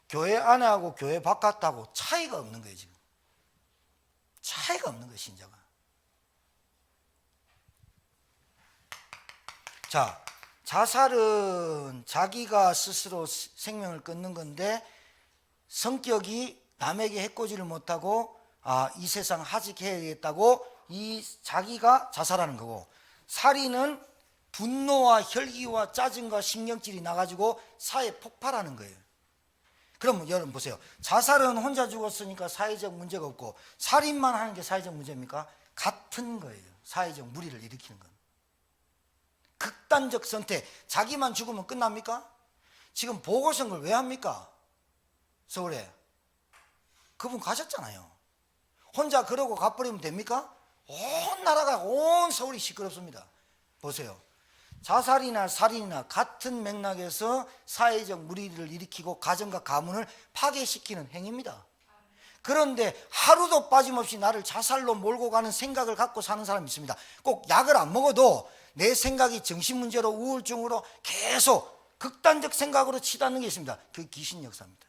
교회 안에하고 교회 바깥하고 차이가 없는 거예요. 지금 차이가 없는 거예요, 신자가. 자, 자살은 자기가 스스로 생명을 끊는 건데 성격이 남에게 해코지를 못하고 이 세상 하직해야겠다고 이 자기가 자살하는 거고, 살인은 분노와 혈기와 짜증과 신경질이 나가지고 사회 폭발하는 거예요. 그럼 여러분 보세요. 자살은 혼자 죽었으니까 사회적 문제가 없고, 살인만 하는 게 사회적 문제입니까? 같은 거예요. 사회적 무리를 일으키는 건. 극단적 선택. 자기만 죽으면 끝납니까? 지금 보궐선거를 왜 합니까? 서울에. 그분 가셨잖아요. 혼자 그러고 가버리면 됩니까? 온 나라가, 온 서울이 시끄럽습니다. 보세요. 자살이나 살인이나 같은 맥락에서 사회적 무리를 일으키고 가정과 가문을 파괴시키는 행위입니다. 그런데 하루도 빠짐없이 나를 자살로 몰고 가는 생각을 갖고 사는 사람이 있습니다. 꼭 약을 안 먹어도 내 생각이 정신문제로 우울증으로 계속 극단적 생각으로 치닫는 게 있습니다. 그 귀신 역사입니다.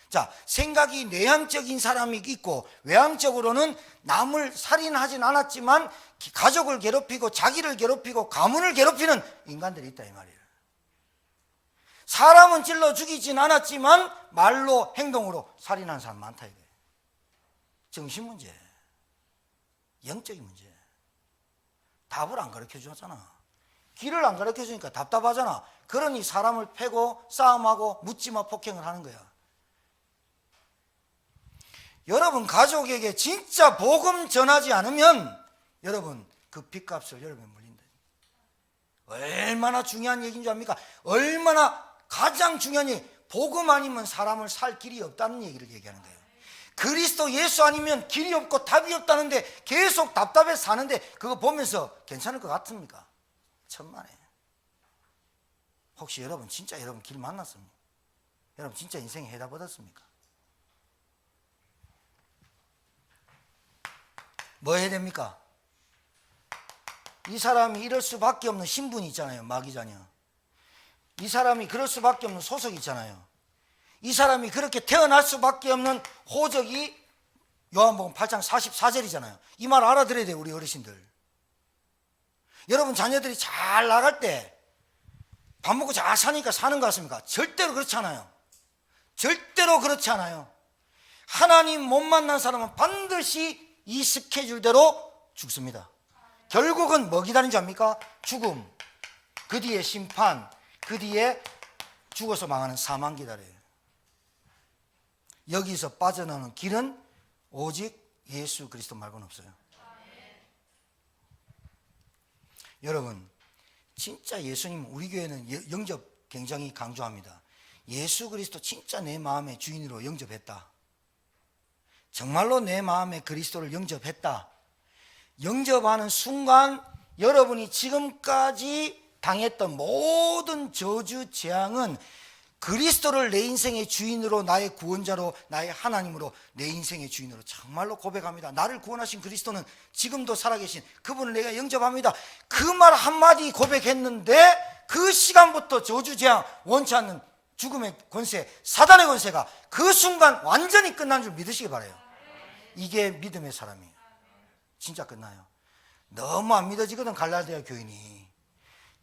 자, 생각이 내향적인 사람이 있고 외향적으로는 남을 살인하진 않았지만 가족을 괴롭히고 자기를 괴롭히고 가문을 괴롭히는 인간들이 있다 이 말이에요. 사람은 찔러 죽이진 않았지만 말로 행동으로 살인하는 사람 많다 이거예요. 정신문제, 영적인 문제. 답을 안 가르쳐 주잖아. 길을 안 가르쳐 주니까 답답하잖아. 그러니 사람을 패고 싸움하고 묻지마 폭행을 하는 거야. 여러분 가족에게 진짜 복음 전하지 않으면 여러분 그 빚값을 여러분이 물린다. 얼마나 중요한 얘기인 줄 압니까? 얼마나 가장 중요한 얘기. 복음 아니면 사람을 살 길이 없다는 얘기를 얘기하는 거예요. 그리스도 예수 아니면 길이 없고 답이 없다는데 계속 답답해서 사는데 그거 보면서 괜찮을 것 같습니까? 천만에. 혹시 여러분 진짜 여러분 길 만났습니까? 여러분 진짜 인생에 해답 얻었습니까? 뭐 해야 됩니까? 이 사람이 이럴 수밖에 없는 신분이 있잖아요. 마귀자녀. 이 사람이 그럴 수밖에 없는 소속이 있잖아요. 이 사람이 그렇게 태어날 수밖에 없는 호적이 요한복음 8장 44절이잖아요. 이 말 알아들어야 돼요, 우리 어르신들. 여러분 자녀들이 잘 나갈 때 밥 먹고 잘 사니까 사는 것 같습니까? 절대로 그렇지 않아요. 절대로 그렇지 않아요. 하나님 못 만난 사람은 반드시 이 스케줄대로 죽습니다. 결국은 뭐 기다리는지 압니까? 죽음, 그 뒤에 심판, 그 뒤에 죽어서 망하는 사망 기다려요. 여기서 빠져나오는 길은 오직 예수 그리스도 말고는 없어요. 여러분 진짜 예수님, 우리 교회는 영접 굉장히 강조합니다. 예수 그리스도 진짜 내 마음의 주인으로 영접했다. 정말로 내 마음에 그리스도를 영접했다. 영접하는 순간 여러분이 지금까지 당했던 모든 저주 재앙은 그리스도를 내 인생의 주인으로, 나의 구원자로, 나의 하나님으로, 내 인생의 주인으로 정말로 고백합니다. 나를 구원하신 그리스도는 지금도 살아계신 그분을 내가 영접합니다. 그 말 한마디 고백했는데 그 시간부터 저주 재앙, 원치 않는 죽음의 권세, 사단의 권세가 그 순간 완전히 끝난 줄 믿으시기 바라요. 이게 믿음의 사람이에요. 진짜 끝나요. 너무 안 믿어지거든 갈라디아 교인이.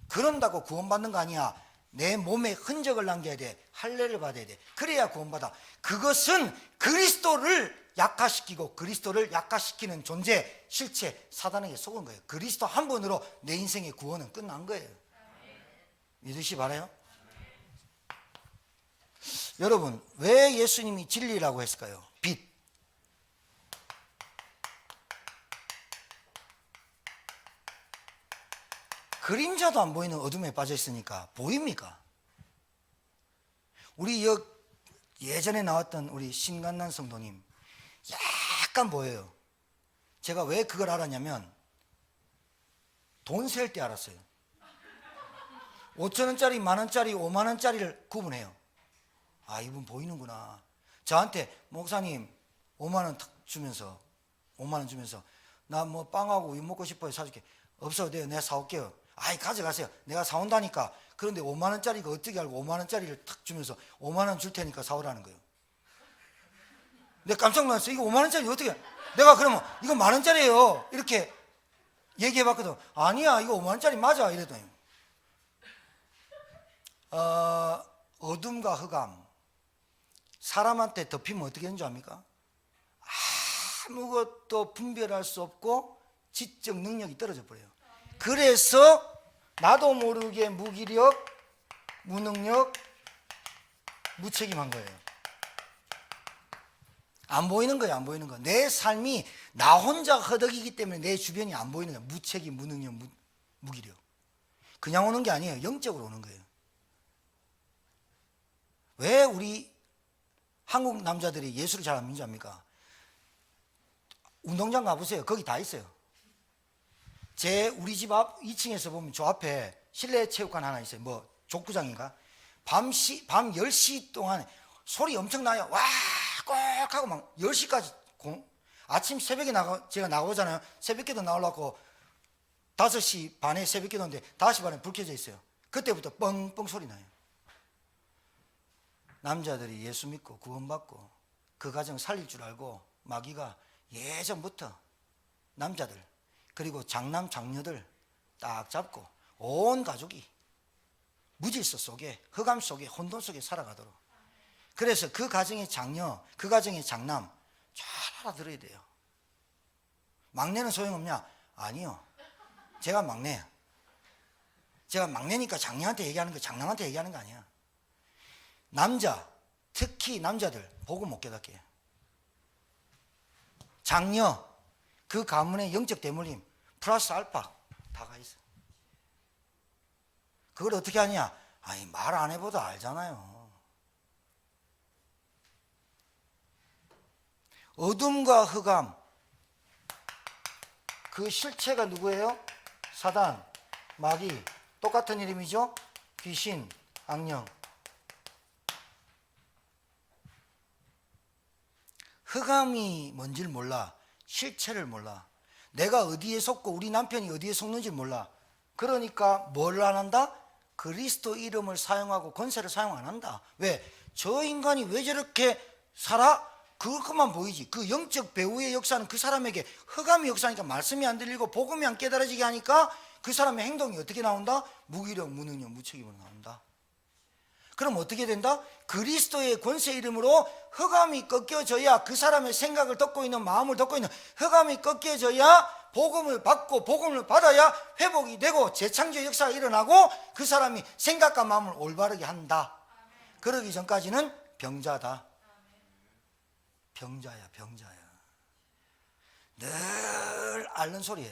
그런다고 구원받는 거 아니야. 내 몸에 흔적을 남겨야 돼. 할례를 받아야 돼. 그래야 구원받아. 그것은 그리스도를 약화시키고 그리스도를 약화시키는 존재, 실체, 사단에게 속은 거예요. 그리스도 한 번으로 내 인생의 구원은 끝난 거예요. 믿으시 바라요? 여러분 왜 예수님이 진리라고 했을까요? 빛. 그림자도 안 보이는 어둠에 빠져 있으니까 보입니까? 우리 예전에 나왔던 우리 신간난 성도님 약간 보여요. 제가 왜 그걸 알았냐면 돈 셀 때 알았어요. 5,000원짜리, 만원짜리, 5만원짜리를 구분해요. 아, 이분 보이는구나. 저한테 목사님 5만원 주면서 5만원 주면서 나 뭐 빵하고 우유 먹고 싶어요. 사줄게. 없어도 돼요. 내가 사올게요. 아이 가져가세요. 내가 사온다니까. 그런데 5만원짜리가 어떻게 알고 5만원짜리를 탁 주면서 5만원 줄 테니까 사오라는 거예요. 내가 깜짝 놀랐어. 이거 5만 원짜리 어떻게? 내가 그러면 이거 만 원짜리예요. 이렇게 얘기해봤거든. 아니야, 이거 5만 원짜리 맞아. 이랬더니 어둠과 흑암, 사람한테 덮이면 어떻게 되는 줄 압니까? 아무것도 분별할 수 없고 지적 능력이 떨어져 버려요. 그래서 나도 모르게 무기력, 무능력, 무책임한 거예요. 안 보이는 거예요. 안 보이는 거. 내 삶이 나 혼자 허덕이기 때문에 내 주변이 안 보이는 거예요. 무책임, 무능력, 무기력. 그냥 오는 게 아니에요. 영적으로 오는 거예요. 왜 우리 한국 남자들이 예술을 잘 안 믿는 줄 압니까? 운동장 가보세요. 거기 다 있어요. 우리 집 앞 2층에서 보면 저 앞에 실내 체육관 하나 있어요. 뭐 족구장인가? 밤 10시 동안 소리 엄청 나요. 와, 꼭 하고 막 10시까지 아침 새벽에 제가 나가보잖아요. 새벽기도 나오려고 5시 반에 새벽기도인데 5시 반에 불 켜져 있어요. 그때부터 뻥뻥 소리 나요. 남자들이 예수 믿고 구원받고 그 가정 살릴 줄 알고 마귀가 예전부터 남자들 그리고 장남 장녀들 딱 잡고 온 가족이 무질서 속에 흑암 속에 혼돈 속에 살아가도록. 그래서 그 가정의 장녀, 그 가정의 장남 잘 알아들어야 돼요. 막내는 소용없냐? 아니요. 제가 막내야. 제가 막내니까 장녀한테 얘기하는 거, 장남한테 얘기하는 거 아니야. 남자, 특히 남자들 복음 못 깨닫게. 장녀, 그 가문의 영적 대물림 플러스 알파 다 가 있어. 그걸 어떻게 하냐? 아니, 말 안 해봐도 알잖아요. 어둠과 흑암, 그 실체가 누구예요? 사단, 마귀, 똑같은 이름이죠? 귀신, 악령. 흑암이 뭔지를 몰라. 실체를 몰라. 내가 어디에 속고 우리 남편이 어디에 속는지 몰라. 그러니까 뭘 안 한다? 그리스도 이름을 사용하고 권세를 사용 안 한다. 왜? 저 인간이 왜 저렇게 살아? 그것만 보이지. 그 영적 배후의 역사는 그 사람에게 흑암의 역사니까 말씀이 안 들리고 복음이 안 깨달아지게 하니까 그 사람의 행동이 어떻게 나온다? 무기력, 무능력, 무책임으로 나온다. 그럼 어떻게 된다? 그리스도의 권세 이름으로 흑암이 꺾여져야, 그 사람의 생각을 덮고 있는, 마음을 덮고 있는 흑암이 꺾여져야 복음을 받고 복음을 받아야 회복이 되고 재창조의 역사가 일어나고 그 사람이 생각과 마음을 올바르게 한다. 그러기 전까지는 병자다. 병자야, 병자야. 늘 앓는 소리에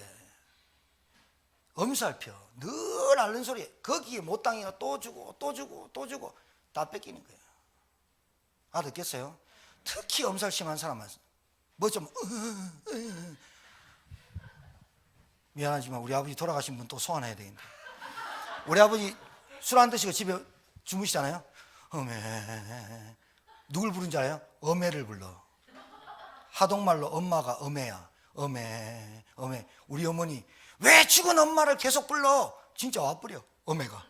엄살펴. 늘 앓는 소리에 거기에 못 당해가 또 주고 또 주고 또 주고 다 뺏기는 거예요. 알아듣겠어요? 특히 엄살 심한 사람은 뭐 좀 미안하지만 우리 아버지 돌아가신 분 또 소환해야 되겠네. 우리 아버지 술 안 드시고 집에 주무시잖아요. 어메. 누굴 부른 줄 알아요? 어메를 불러. 하동말로 엄마가 어메야. 어메, 어메. 우리 어머니 왜 죽은 엄마를 계속 불러? 진짜 와버려. 어메가.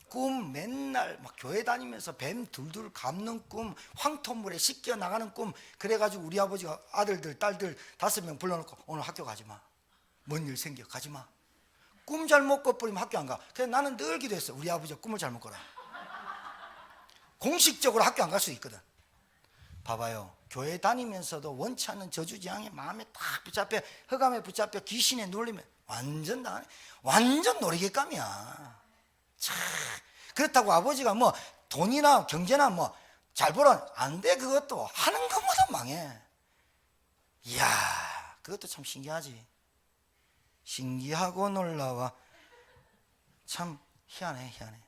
꿈 맨날 막 교회 다니면서 뱀 둘둘 감는 꿈, 황토물에 씻겨 나가는 꿈. 그래가지고 우리 아버지가 아들들 딸들 5명 불러놓고 오늘 학교 가지 마. 뭔 일 생겨 가지 마. 꿈 잘못 꿔버리면 학교 안 가. 그래서 나는 늘 기도했어. 우리 아버지가 꿈을 잘못 꿔라. 공식적으로 학교 안 갈 수 있거든. 봐봐요. 교회 다니면서도 원치 않는 저주지향에 마음에 딱 붙잡혀, 흑암에 붙잡혀 귀신에 눌리면 완전 놀이개감이야. 참. 그렇다고 아버지가 뭐 돈이나 경제나 뭐 잘 벌어 안 돼. 그것도 하는 것보다 망해. 이야, 그것도 참 신기하지. 신기하고 놀라워. 참 희한해, 희한해.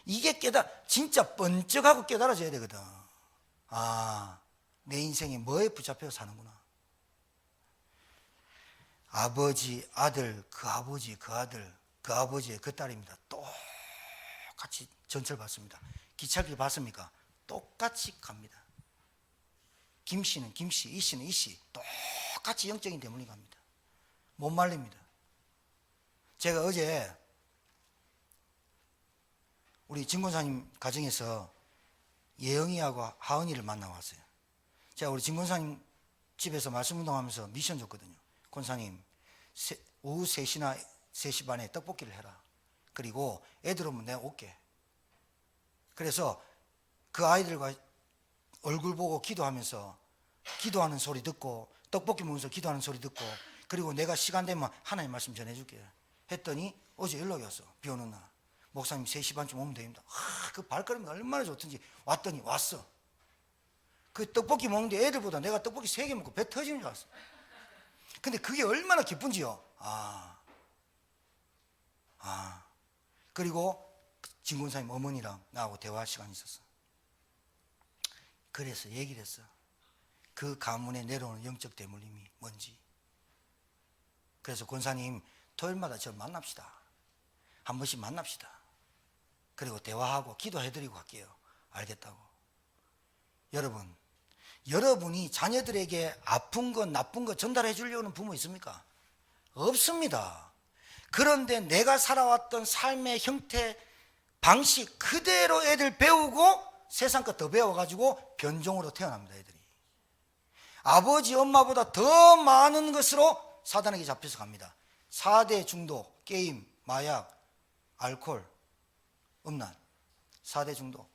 이게 진짜 번쩍하고 깨달아져야 되거든. 아, 내 인생이 뭐에 붙잡혀서 사는구나. 아버지, 아들, 그 아버지, 그 아들, 그 아버지의 그 딸입니다. 똑같이 전철 받습니다. 기차길 받습니까? 똑같이 갑니다. 김씨는 김씨, 이씨는 이씨, 똑같이 영적인 대문이 갑니다. 못 말립니다. 제가 어제 우리 진권사님 가정에서 예영이하고 하은이를 만나왔어요. 제가 우리 진 권사님 집에서 말씀 운동하면서 미션 줬거든요. 권사님, 오후 3시나 3시 반에 떡볶이를 해라. 그리고 애들 오면 내가 올게. 그래서 그 아이들과 얼굴 보고 기도하면서 기도하는 소리 듣고 떡볶이 먹으면서 기도하는 소리 듣고 그리고 내가 시간 되면 하나님 말씀 전해줄게 했더니 어제 연락이 왔어. 비 오는 날 목사님 3시 반쯤 오면 됩니다. 그 발걸음이 얼마나 좋든지 왔더니 왔어. 그 떡볶이 먹는데 애들보다 내가 떡볶이 3개 먹고 배 터지는 줄 알았어. 근데 그게 얼마나 기쁜지요. 그리고 진 권사님 어머니랑 나하고 대화할 시간이 있었어. 그래서 얘기를 했어. 그 가문에 내려오는 영적 대물림이 뭔지. 그래서 권사님 토요일마다 저를 만납시다. 한 번씩 만납시다. 그리고 대화하고 기도해드리고 갈게요. 알겠다고. 여러분, 여러분이 자녀들에게 아픈 것 나쁜 것 전달해 주려는 부모 있습니까? 없습니다. 그런데 내가 살아왔던 삶의 형태 방식 그대로 애들 배우고 세상 것 더 배워가지고 변종으로 태어납니다. 애들이 아버지 엄마보다 더 많은 것으로 사단에게 잡혀서 갑니다. 4대 중독, 게임, 마약, 알코올, 음란 4대 중독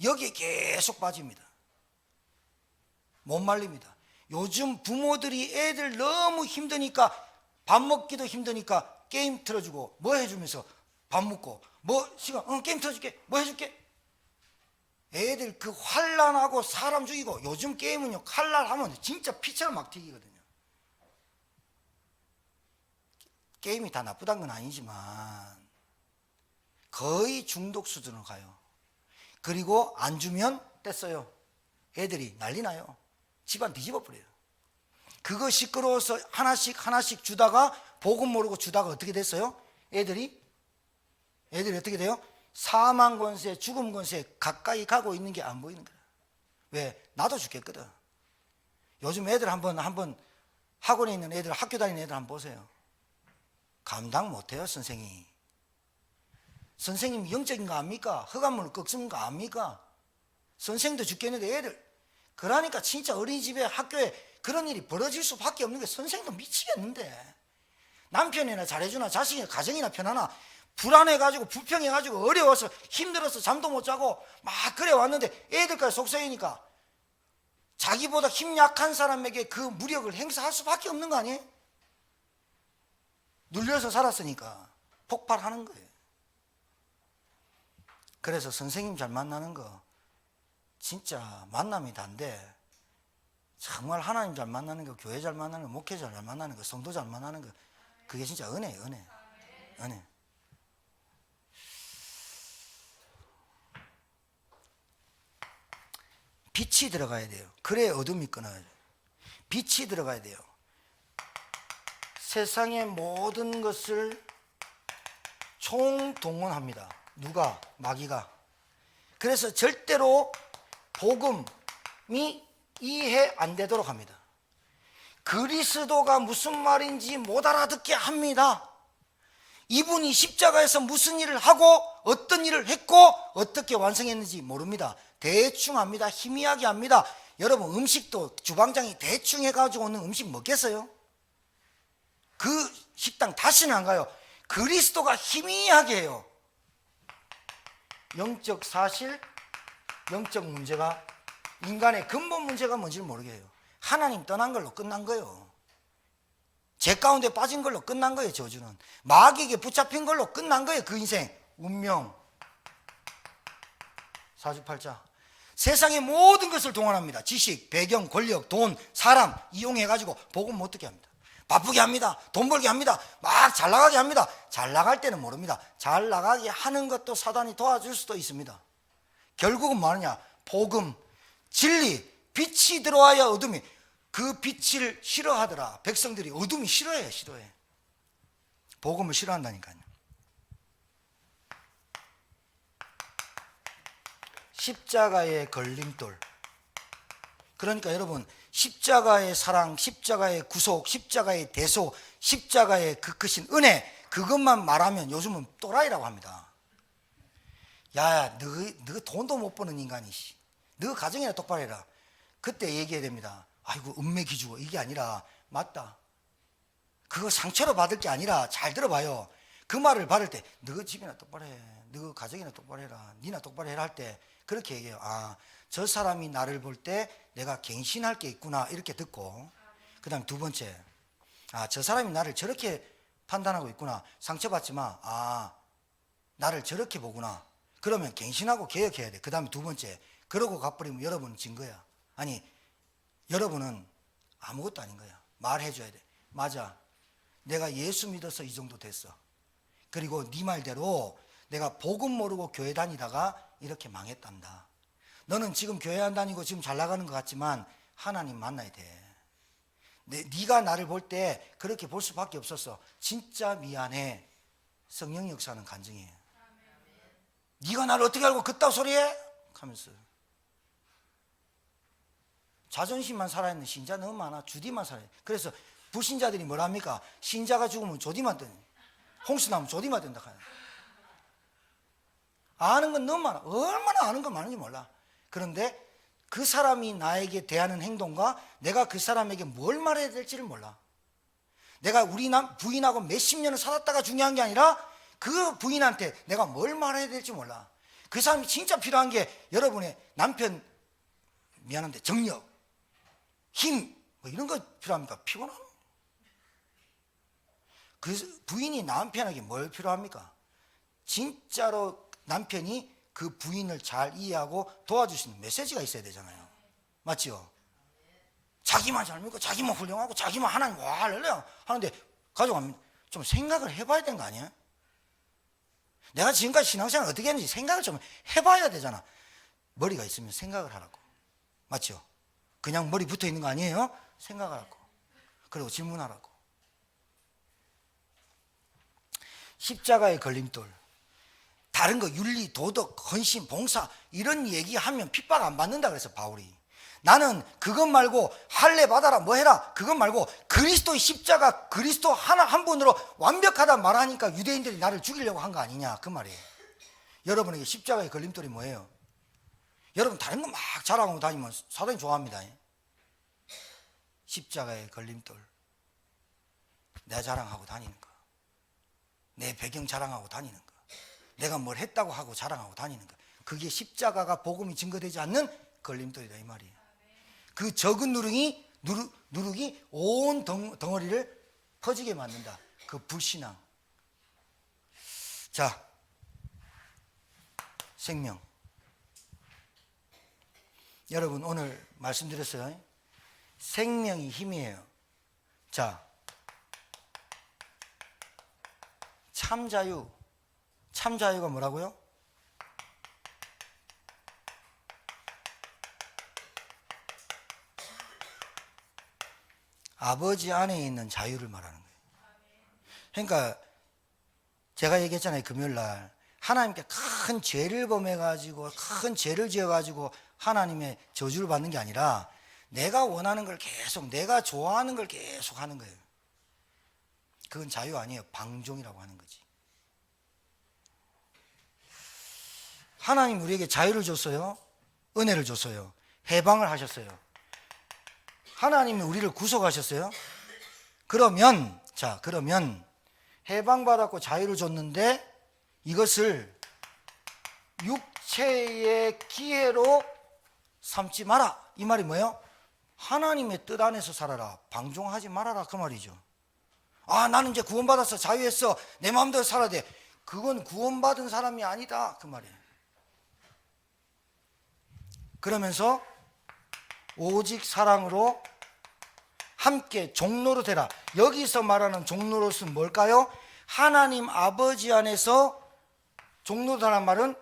여기에 계속 빠집니다. 못 말립니다. 요즘 부모들이 애들 너무 힘드니까 밥 먹기도 힘드니까 게임 틀어주고 뭐 해주면서 밥 먹고 뭐 시간 게임 틀어줄게 뭐 해줄게. 애들 그 환난하고 사람 죽이고 요즘 게임은요 칼날하면 진짜 피처럼 막 튀기거든요. 게임이 다 나쁘다는 건 아니지만 거의 중독 수준으로 가요. 그리고 안 주면 뗐어요. 애들이 난리 나요. 집안 뒤집어 버려요. 그거 시끄러워서 하나씩 주다가 복음 모르고 주다가 어떻게 됐어요? 애들이 어떻게 돼요? 사망 권세, 죽음 권세 가까이 가고 있는 게 안 보이는 거야. 왜? 나도 죽겠거든. 요즘 애들 한번 학원에 있는 애들, 학교 다니는 애들 한번 보세요. 감당 못해요, 선생님이. 선생님이 영적인 거 압니까? 흑암물을 꺾는 거 압니까? 선생님도 죽겠는데 애들. 그러니까 진짜 어린이집에 학교에 그런 일이 벌어질 수밖에 없는 게 선생님도 미치겠는데. 남편이나 잘해주나 자식이나 가정이나 편하나 불안해가지고 불평해가지고 어려워서 힘들어서 잠도 못 자고 막 그래 왔는데 애들까지 속썩이니까 자기보다 힘 약한 사람에게 그 무력을 행사할 수밖에 없는 거 아니에요? 눌려서 살았으니까 폭발하는 거예요. 그래서 선생님 잘 만나는 거 진짜 만남이 단데 정말 하나님 잘 만나는 거, 교회 잘 만나는 거, 목회자 잘 만나는 거, 성도 잘 만나는 거 그게 진짜 은혜예요. 은혜. 빛이 들어가야 돼요. 그래야 어둠이 끊어요. 빛이 들어가야 돼요. 세상의 모든 것을 총동원합니다. 누가? 마귀가. 그래서 절대로 복음이 이해 안 되도록 합니다. 그리스도가 무슨 말인지 못 알아듣게 합니다. 이분이 십자가에서 무슨 일을 하고 어떤 일을 했고 어떻게 완성했는지 모릅니다. 대충 합니다. 희미하게 합니다. 여러분 음식도 주방장이 대충 해가지고 오는 음식 먹겠어요? 그 식당 다시는 안 가요. 그리스도가 희미하게 해요. 영적 사실, 영적 문제가 인간의 근본 문제가 뭔지를 모르게 해요. 하나님 떠난 걸로 끝난 거예요. 죄 가운데 빠진 걸로 끝난 거예요. 저주는 마귀에게 붙잡힌 걸로 끝난 거예요. 그 인생 운명 사주팔자 세상의 모든 것을 동원합니다. 지식, 배경, 권력, 돈, 사람 이용해가지고 복음 못 듣게 합니다. 바쁘게 합니다. 돈 벌게 합니다. 막 잘 나가게 합니다. 잘 나갈 때는 모릅니다. 잘 나가게 하는 것도 사단이 도와줄 수도 있습니다. 결국은 뭐하느냐? 복음, 진리, 빛이 들어와야 어둠이. 그 빛을 싫어하더라. 백성들이 어둠이 싫어해. 복음을 싫어한다니까요. 십자가의 걸림돌. 그러니까 여러분 십자가의 사랑, 십자가의 구속, 십자가의 대속, 십자가의 그 크신 은혜 그것만 말하면 요즘은 또라이라고 합니다. 야, 너 돈도 못 버는 인간이 너 가정이나 똑바로 해라. 그때 얘기해야 됩니다. 아이고 은매 기주고 이게 아니라 맞다. 그거 상처로 받을 게 아니라 잘 들어봐요. 그 말을 받을 때 너 집이나 똑바로 해. 너 가정이나 똑바로 해라. 니나 똑바로 해라 할 때 그렇게 얘기해요. 아, 저 사람이 나를 볼 때 내가 갱신할 게 있구나 이렇게 듣고, 그 다음 두 번째, 아, 저 사람이 나를 저렇게 판단하고 있구나. 상처받지 마. 아, 나를 저렇게 보구나. 그러면 갱신하고 개혁해야 돼. 그 다음에 두 번째, 그러고 가버리면 여러분은 진 거야. 아니, 여러분은 아무것도 아닌 거야. 말해줘야 돼. 맞아, 내가 예수 믿어서 이 정도 됐어. 그리고 네 말대로 내가 복음 모르고 교회 다니다가 이렇게 망했단다. 너는 지금 교회 안 다니고 지금 잘 나가는 것 같지만 하나님 만나야 돼. 네가 나를 볼 때 그렇게 볼 수밖에 없었어. 진짜 미안해. 성령 역사는 간증이에요. 네가 나를 어떻게 알고 그따위 소리해? 하면서 자존심만 살아있는 신자 너무 많아. 주디만 살아요. 그래서 불신자들이 뭐랍니까? 신자가 죽으면 조디만 뜨니, 홍수 나면 조디만 된다 하는. 아는 건 너무 많아. 얼마나 아는 건 많은지 몰라. 그런데 그 사람이 나에게 대하는 행동과 내가 그 사람에게 뭘 말해야 될지를 몰라. 내가 우리 부인하고 몇십 년을 살았다가 중요한 게 아니라 그 부인한테 내가 뭘 말해야 될지 몰라. 그 사람이 진짜 필요한 게 여러분의 남편, 미안한데 정력, 힘, 뭐 이런 거 필요합니까? 피곤함. 그 부인이 남편에게 뭘 필요합니까? 진짜로 남편이 그 부인을 잘 이해하고 도와줄 수 있는 메시지가 있어야 되잖아요. 맞죠? 자기만 잘 믿고 자기만 훌륭하고 자기만 하나님 와 할렐루야 하는데 가져가면 좀 생각을 해봐야 되는 거 아니에요? 내가 지금까지 신앙생활 어떻게 했는지 생각을 좀 해봐야 되잖아. 머리가 있으면 생각을 하라고. 맞죠? 그냥 머리 붙어 있는 거 아니에요? 생각하라고. 그리고 질문하라고. 십자가의 걸림돌, 다른 거 윤리, 도덕, 헌신, 봉사 이런 얘기하면 핍박 안 받는다 그래서 바울이. 나는 그것 말고 할례 받아라 뭐 해라 그것 말고 그리스도의 십자가, 그리스도 하나 한 분으로 완벽하다 말하니까 유대인들이 나를 죽이려고 한 거 아니냐 그 말이에요. 여러분에게 십자가의 걸림돌이 뭐예요? 여러분 다른 거 막 자랑하고 다니면 사단이 좋아합니다. 십자가의 걸림돌, 내 자랑하고 다니는 거, 내 배경 자랑하고 다니는 거, 내가 뭘 했다고 하고 자랑하고 다니는 거, 그게 십자가가 복음이 증거되지 않는 걸림돌이다 이 말이에요. 그 적은 누룩이 온 덩어리를 퍼지게 만든다. 그 불신앙. 자, 생명. 여러분 오늘 말씀드렸어요. 생명이 힘이에요. 자, 참자유. 참자유가 뭐라고요? 아버지 안에 있는 자유를 말하는 거예요. 그러니까 제가 얘기했잖아요. 금요일날 하나님께 큰 죄를 범해가지고 큰 죄를 지어가지고 하나님의 저주를 받는 게 아니라 내가 원하는 걸 계속, 내가 좋아하는 걸 계속 하는 거예요. 그건 자유 아니에요. 방종이라고 하는 거지. 하나님 우리에게 자유를 줬어요. 은혜를 줬어요. 해방을 하셨어요. 하나님이 우리를 구속하셨어요. 그러면 해방받았고 자유를 줬는데 이것을 육체의 기회로 삼지 마라. 이 말이 뭐예요? 하나님의 뜻 안에서 살아라. 방종하지 말아라 그 말이죠. 아, 나는 이제 구원받았어. 자유했어. 내 마음대로 살아야 돼. 그건 구원받은 사람이 아니다 그 말이에요. 그러면서 오직 사랑으로 함께 종로로 되라. 여기서 말하는 종로로는 뭘까요? 하나님 아버지 안에서 종로라는 말은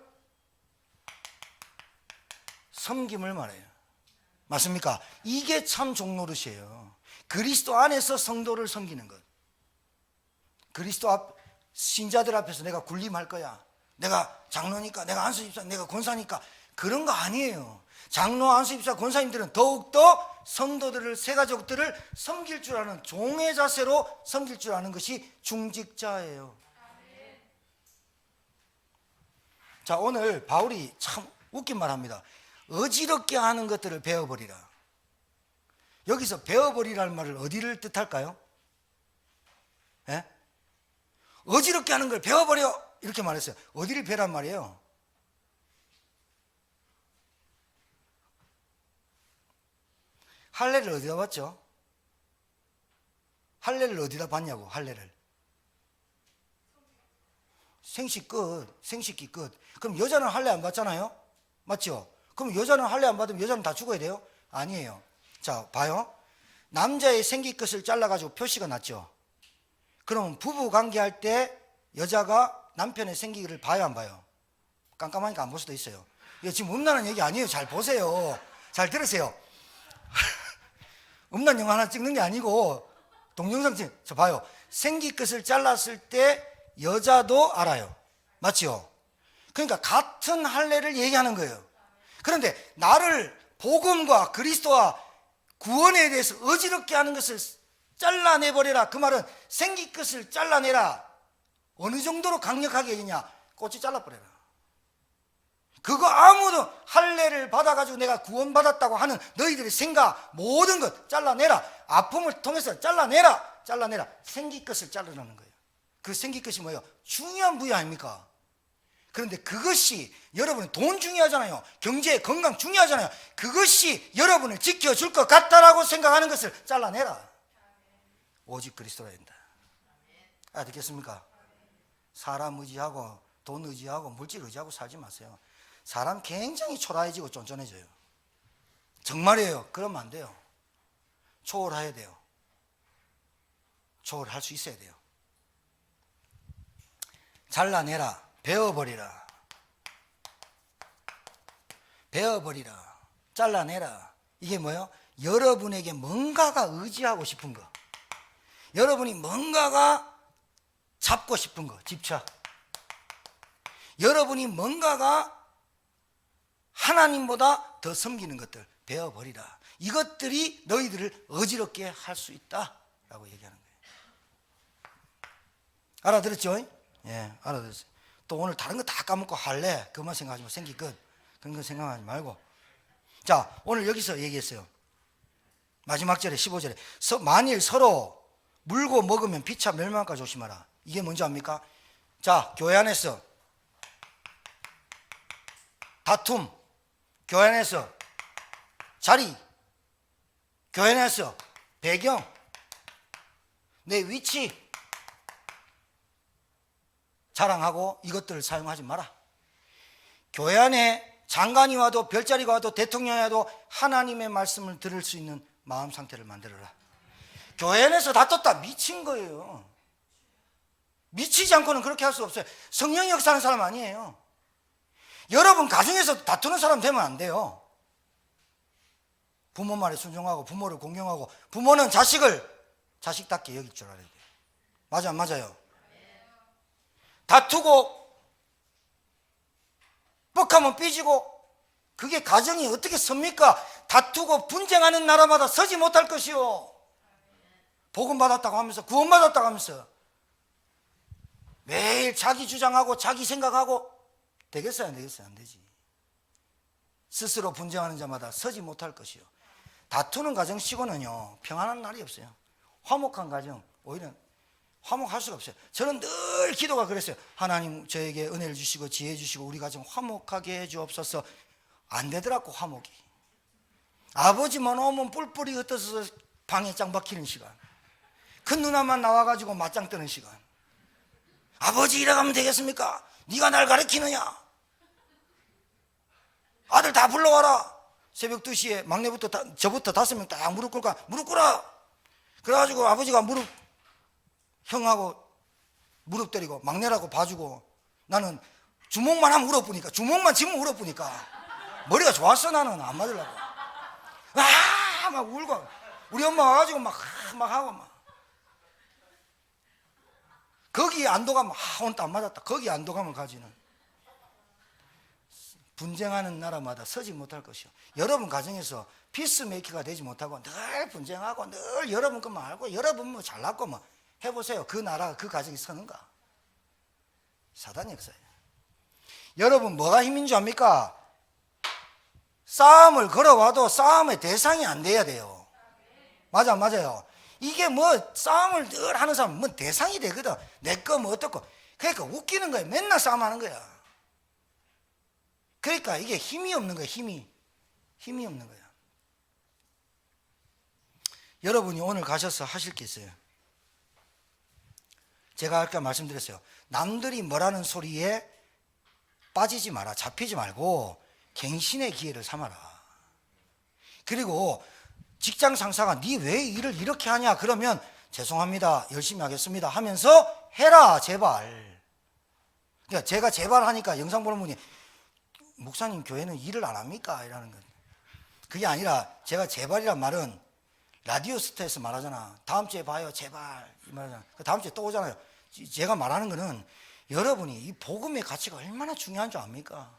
섬김을 말해요. 맞습니까? 이게 참 종로릇이에요. 그리스도 안에서 성도를 섬기는 것. 그리스도 신자들 앞에서 내가 군림할 거야. 내가 장로니까, 내가 안수집사, 내가 권사니까 그런 거 아니에요. 장로, 안수집사, 권사님들은 더욱더 성도들을, 새가족들을 섬길 줄 아는 종의 자세로 섬길 줄 아는 것이 중직자예요. 자, 오늘 바울이 참 웃긴 말 합니다. 어지럽게 하는 것들을 배워버리라. 여기서 베어버리라는 말을 어디를 뜻할까요? 예? 어지럽게 하는 걸 베어버려 이렇게 말했어요. 어디를 베란 말이에요? 할례를 어디다 봤죠? 할례를 어디다 봤냐고. 할례를 생식기 끝. 그럼 여자는 할례 안 받잖아요? 맞죠? 그럼 여자는 할례 안 받으면 여자는 다 죽어야 돼요? 아니에요. 자, 봐요. 남자의 생기 끝을 잘라가지고 표시가 났죠. 그러면 부부 관계할 때 여자가 남편의 생기를 봐요, 안 봐요? 깜깜하니까 안 볼 수도 있어요. 이거 지금 음란한 얘기 아니에요. 잘 보세요. 잘 들으세요. 음란 영화 하나 찍는 게 아니고 동영상 저 봐요. 생기 끝을 잘랐을 때 여자도 알아요. 맞죠? 그러니까 같은 할례를 얘기하는 거예요. 그런데 나를 복음과 그리스도와 구원에 대해서 어지럽게 하는 것을 잘라내버려라. 그 말은 생기 끝을 잘라내라. 어느 정도로 강력하게 얘기냐? 꼬치 잘라버려라. 그거 아무도 할례를 받아가지고 내가 구원받았다고 하는 너희들의 생각 모든 것 잘라내라. 아픔을 통해서 잘라내라. 생기 끝을 자르라는 거예요. 그 생기 끝이 뭐예요? 중요한 부위 아닙니까? 그런데 그것이 여러분은 돈 중요하잖아요. 경제, 건강 중요하잖아요. 그것이 여러분을 지켜줄 것 같다라고 생각하는 것을 잘라내라. 오직 그리스도라 된다. 알겠습니까? 사람 의지하고 돈 의지하고 물질 의지하고 살지 마세요. 사람 굉장히 초라해지고 쫀쫀해져요. 정말이에요. 그러면 안 돼요. 초월해야 돼요. 초월할 수 있어야 돼요. 잘라내라. 베어버리라. 베어버리라. 잘라내라. 이게 뭐예요? 여러분에게 뭔가가 의지하고 싶은 거, 여러분이 뭔가가 잡고 싶은 거, 집착, 여러분이 뭔가가 하나님보다 더 섬기는 것들 베어버리라. 이것들이 너희들을 어지럽게 할 수 있다라고 얘기하는 거예요. 알아들었죠? 예, 알아들었어요. 또 오늘 다른 거 다 까먹고 할래 그만 생각하지 마. 생기 끝 그런 거 생각하지 말고. 자, 오늘 여기서 얘기했어요. 마지막 절에 15절에 만일 서로 물고 먹으면 피차 멸망할까 조심하라. 이게 뭔지 압니까? 자, 교회 안에서 다툼, 교회 안에서 자리, 교회 안에서 배경, 내 위치 자랑하고 이것들을 사용하지 마라. 교회 안에 장관이 와도 별자리가 와도 대통령이 와도 하나님의 말씀을 들을 수 있는 마음 상태를 만들어라. 교회 안에서 다퉜다. 미친 거예요. 미치지 않고는 그렇게 할 수 없어요. 성령이 역사하는 사람 아니에요. 여러분 가정에서 다투는 사람 되면 안 돼요. 부모 말에 순종하고 부모를 공경하고 부모는 자식을 자식답게 여길 줄 알아야 돼요. 맞아 안 맞아요? 다투고 뻑하면 삐지고 그게 가정이 어떻게 섭니까? 다투고 분쟁하는 나라마다 서지 못할 것이요. 복음 받았다고 하면서 구원 받았다고 하면서 매일 자기 주장하고 자기 생각하고 되겠어요 안 되겠어요? 안 되지. 스스로 분쟁하는 자마다 서지 못할 것이요. 다투는 가정 치고는요 평안한 날이 없어요. 화목한 가정 오히려 화목할 수가 없어요. 저는 늘 기도가 그랬어요. 하나님 저에게 은혜를 주시고 지혜 주시고 우리 가정 화목하게 해주옵소서. 안 되더라고 화목이. 아버지만 오면 뿔뿔이 흩어져서 방에 짱 박히는 시간, 큰 누나만 나와가지고 맞짱 뜨는 시간. 아버지 이래가면 되겠습니까? 네가 날 가르치느냐? 아들 다 불러와라. 새벽 2시에 막내부터 저부터 5명 딱 무릎 꿇고 무릎 꿇어. 그래가지고 아버지가 형하고 무릎 때리고 막내라고 봐주고 나는 주먹만 하면 울어보니까 주먹만 쥐면 울어보니까 머리가 좋았어. 나는 안 맞으려고 막 울고 우리 엄마 와가지고 막 하고 막 거기 안도감 오늘 안 맞았다. 거기 안도감을 가지는 분쟁하는 나라마다 서지 못할 것이요. 여러분 가정에서 피스메이커가 되지 못하고 늘 분쟁하고 늘 여러분 것만 알고 여러분 뭐 잘났고 뭐 해보세요. 그 나라가 그 가정이 서는가? 사단이 역사예요. 여러분 뭐가 힘인 줄 압니까? 싸움을 걸어와도 싸움의 대상이 안 돼야 돼요. 맞아요. 이게 뭐 싸움을 늘 하는 사람은 뭐 대상이 되거든. 내 거 뭐 어떻고. 그러니까 웃기는 거야. 맨날 싸움하는 거야. 그러니까 이게 힘이 없는 거야. 힘이 없는 거야. 여러분이 오늘 가셔서 하실 게 있어요. 제가 아까 말씀드렸어요. 남들이 뭐라는 소리에 빠지지 마라. 잡히지 말고 갱신의 기회를 삼아라. 그리고 직장 상사가 니 왜 일을 이렇게 하냐 그러면 죄송합니다. 열심히 하겠습니다 하면서 해라 제발. 그러니까 제가 제발 하니까 영상 보는 분이 목사님 교회는 일을 안 합니까? 이라는 거예요. 그게 아니라 제가 제발이란 말은 라디오 스타에서 말하잖아. 다음 주에 봐요 제발 이 말이잖아. 다음 주에 또 오잖아요. 제가 말하는 거는 여러분이 이 복음의 가치가 얼마나 중요한 줄 압니까?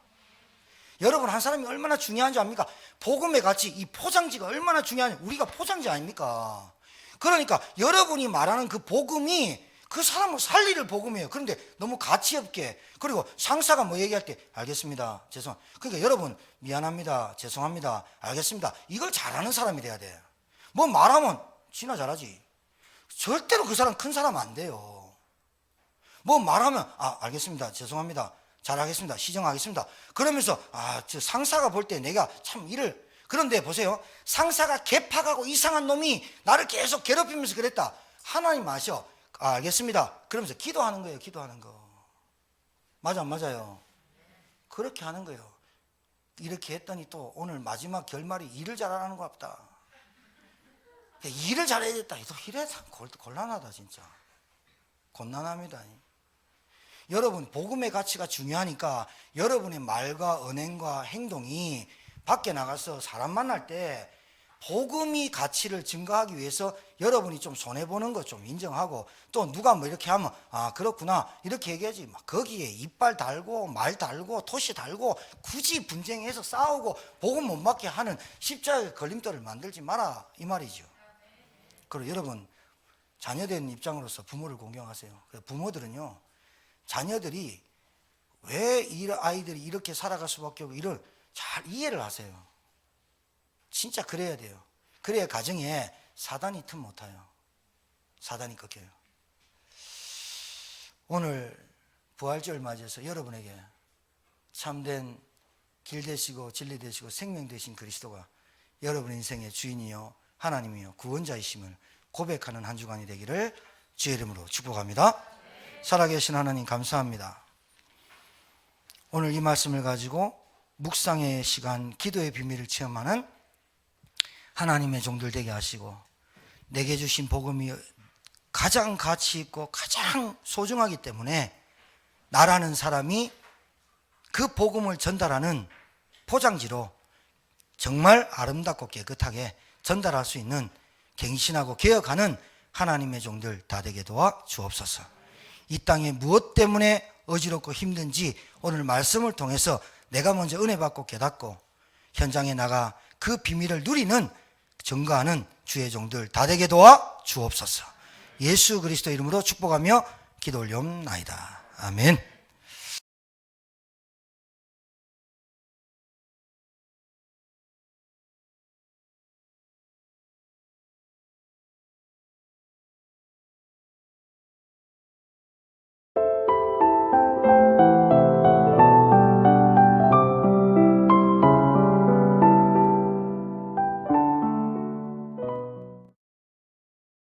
여러분 한 사람이 얼마나 중요한 줄 압니까? 복음의 가치, 이 포장지가 얼마나 중요한지. 우리가 포장지 아닙니까? 그러니까 여러분이 말하는 그 복음이 그 사람을 살리를 복음이에요. 그런데 너무 가치 없게, 그리고 상사가 뭐 얘기할 때 알겠습니다 그러니까 여러분 미안합니다 죄송합니다 알겠습니다 이걸 잘하는 사람이 돼야 돼. 뭐 말하면 지나 잘하지. 절대로 그 사람 큰 사람 안 돼요. 뭐 말하면 알겠습니다 죄송합니다 잘하겠습니다 시정하겠습니다 그러면서 저 상사가 볼 때 내가 참 일을. 그런데 보세요, 상사가 개팍하고 이상한 놈이 나를 계속 괴롭히면서 그랬다. 하나님 아셔. 알겠습니다 그러면서 기도하는 거예요. 기도하는 거. 맞아 안 맞아요? 그렇게 하는 거예요. 이렇게 했더니 또 오늘 마지막 결말이 일을 잘하는 것 같다. 일을 잘해야겠다. 이래 참 곤란하다. 진짜 곤란합니다. 여러분 복음의 가치가 중요하니까 여러분의 말과 언행과 행동이 밖에 나가서 사람 만날 때 복음이 가치를 증가하기 위해서 여러분이 좀 손해보는 거 좀 인정하고, 또 누가 뭐 이렇게 하면 그렇구나 이렇게 얘기하지. 막 거기에 이빨 달고 말 달고 토시 달고 굳이 분쟁해서 싸우고 복음 못 받게 하는 십자가의 걸림돌을 만들지 마라 이 말이죠. 그리고 여러분 자녀된 입장으로서 부모를 공경하세요. 부모들은요, 자녀들이 왜 이 아이들이 이렇게 살아갈 수밖에 없고 이를 잘 이해를 하세요. 진짜 그래야 돼요. 그래야 가정에 사단이 틈 못 타요. 사단이 꺾여요. 오늘 부활절 맞이해서 여러분에게 참된 길 되시고 진리 되시고 생명 되신 그리스도가 여러분의 인생의 주인이요 하나님이요 구원자이심을 고백하는 한 주간이 되기를 주의 이름으로 축복합니다. 살아계신 하나님 감사합니다. 오늘 이 말씀을 가지고 묵상의 시간, 기도의 비밀을 체험하는 하나님의 종들 되게 하시고, 내게 주신 복음이 가장 가치 있고 가장 소중하기 때문에 나라는 사람이 그 복음을 전달하는 포장지로 정말 아름답고 깨끗하게 전달할 수 있는 갱신하고 개혁하는 하나님의 종들 다 되게 도와 주옵소서. 이 땅에 무엇 때문에 어지럽고 힘든지 오늘 말씀을 통해서 내가 먼저 은혜 받고 깨닫고 현장에 나가 그 비밀을 누리는 증거하는 주의 종들 다 되게 도와 주옵소서. 예수 그리스도 이름으로 축복하며 기도 올리옵나이다. 아멘.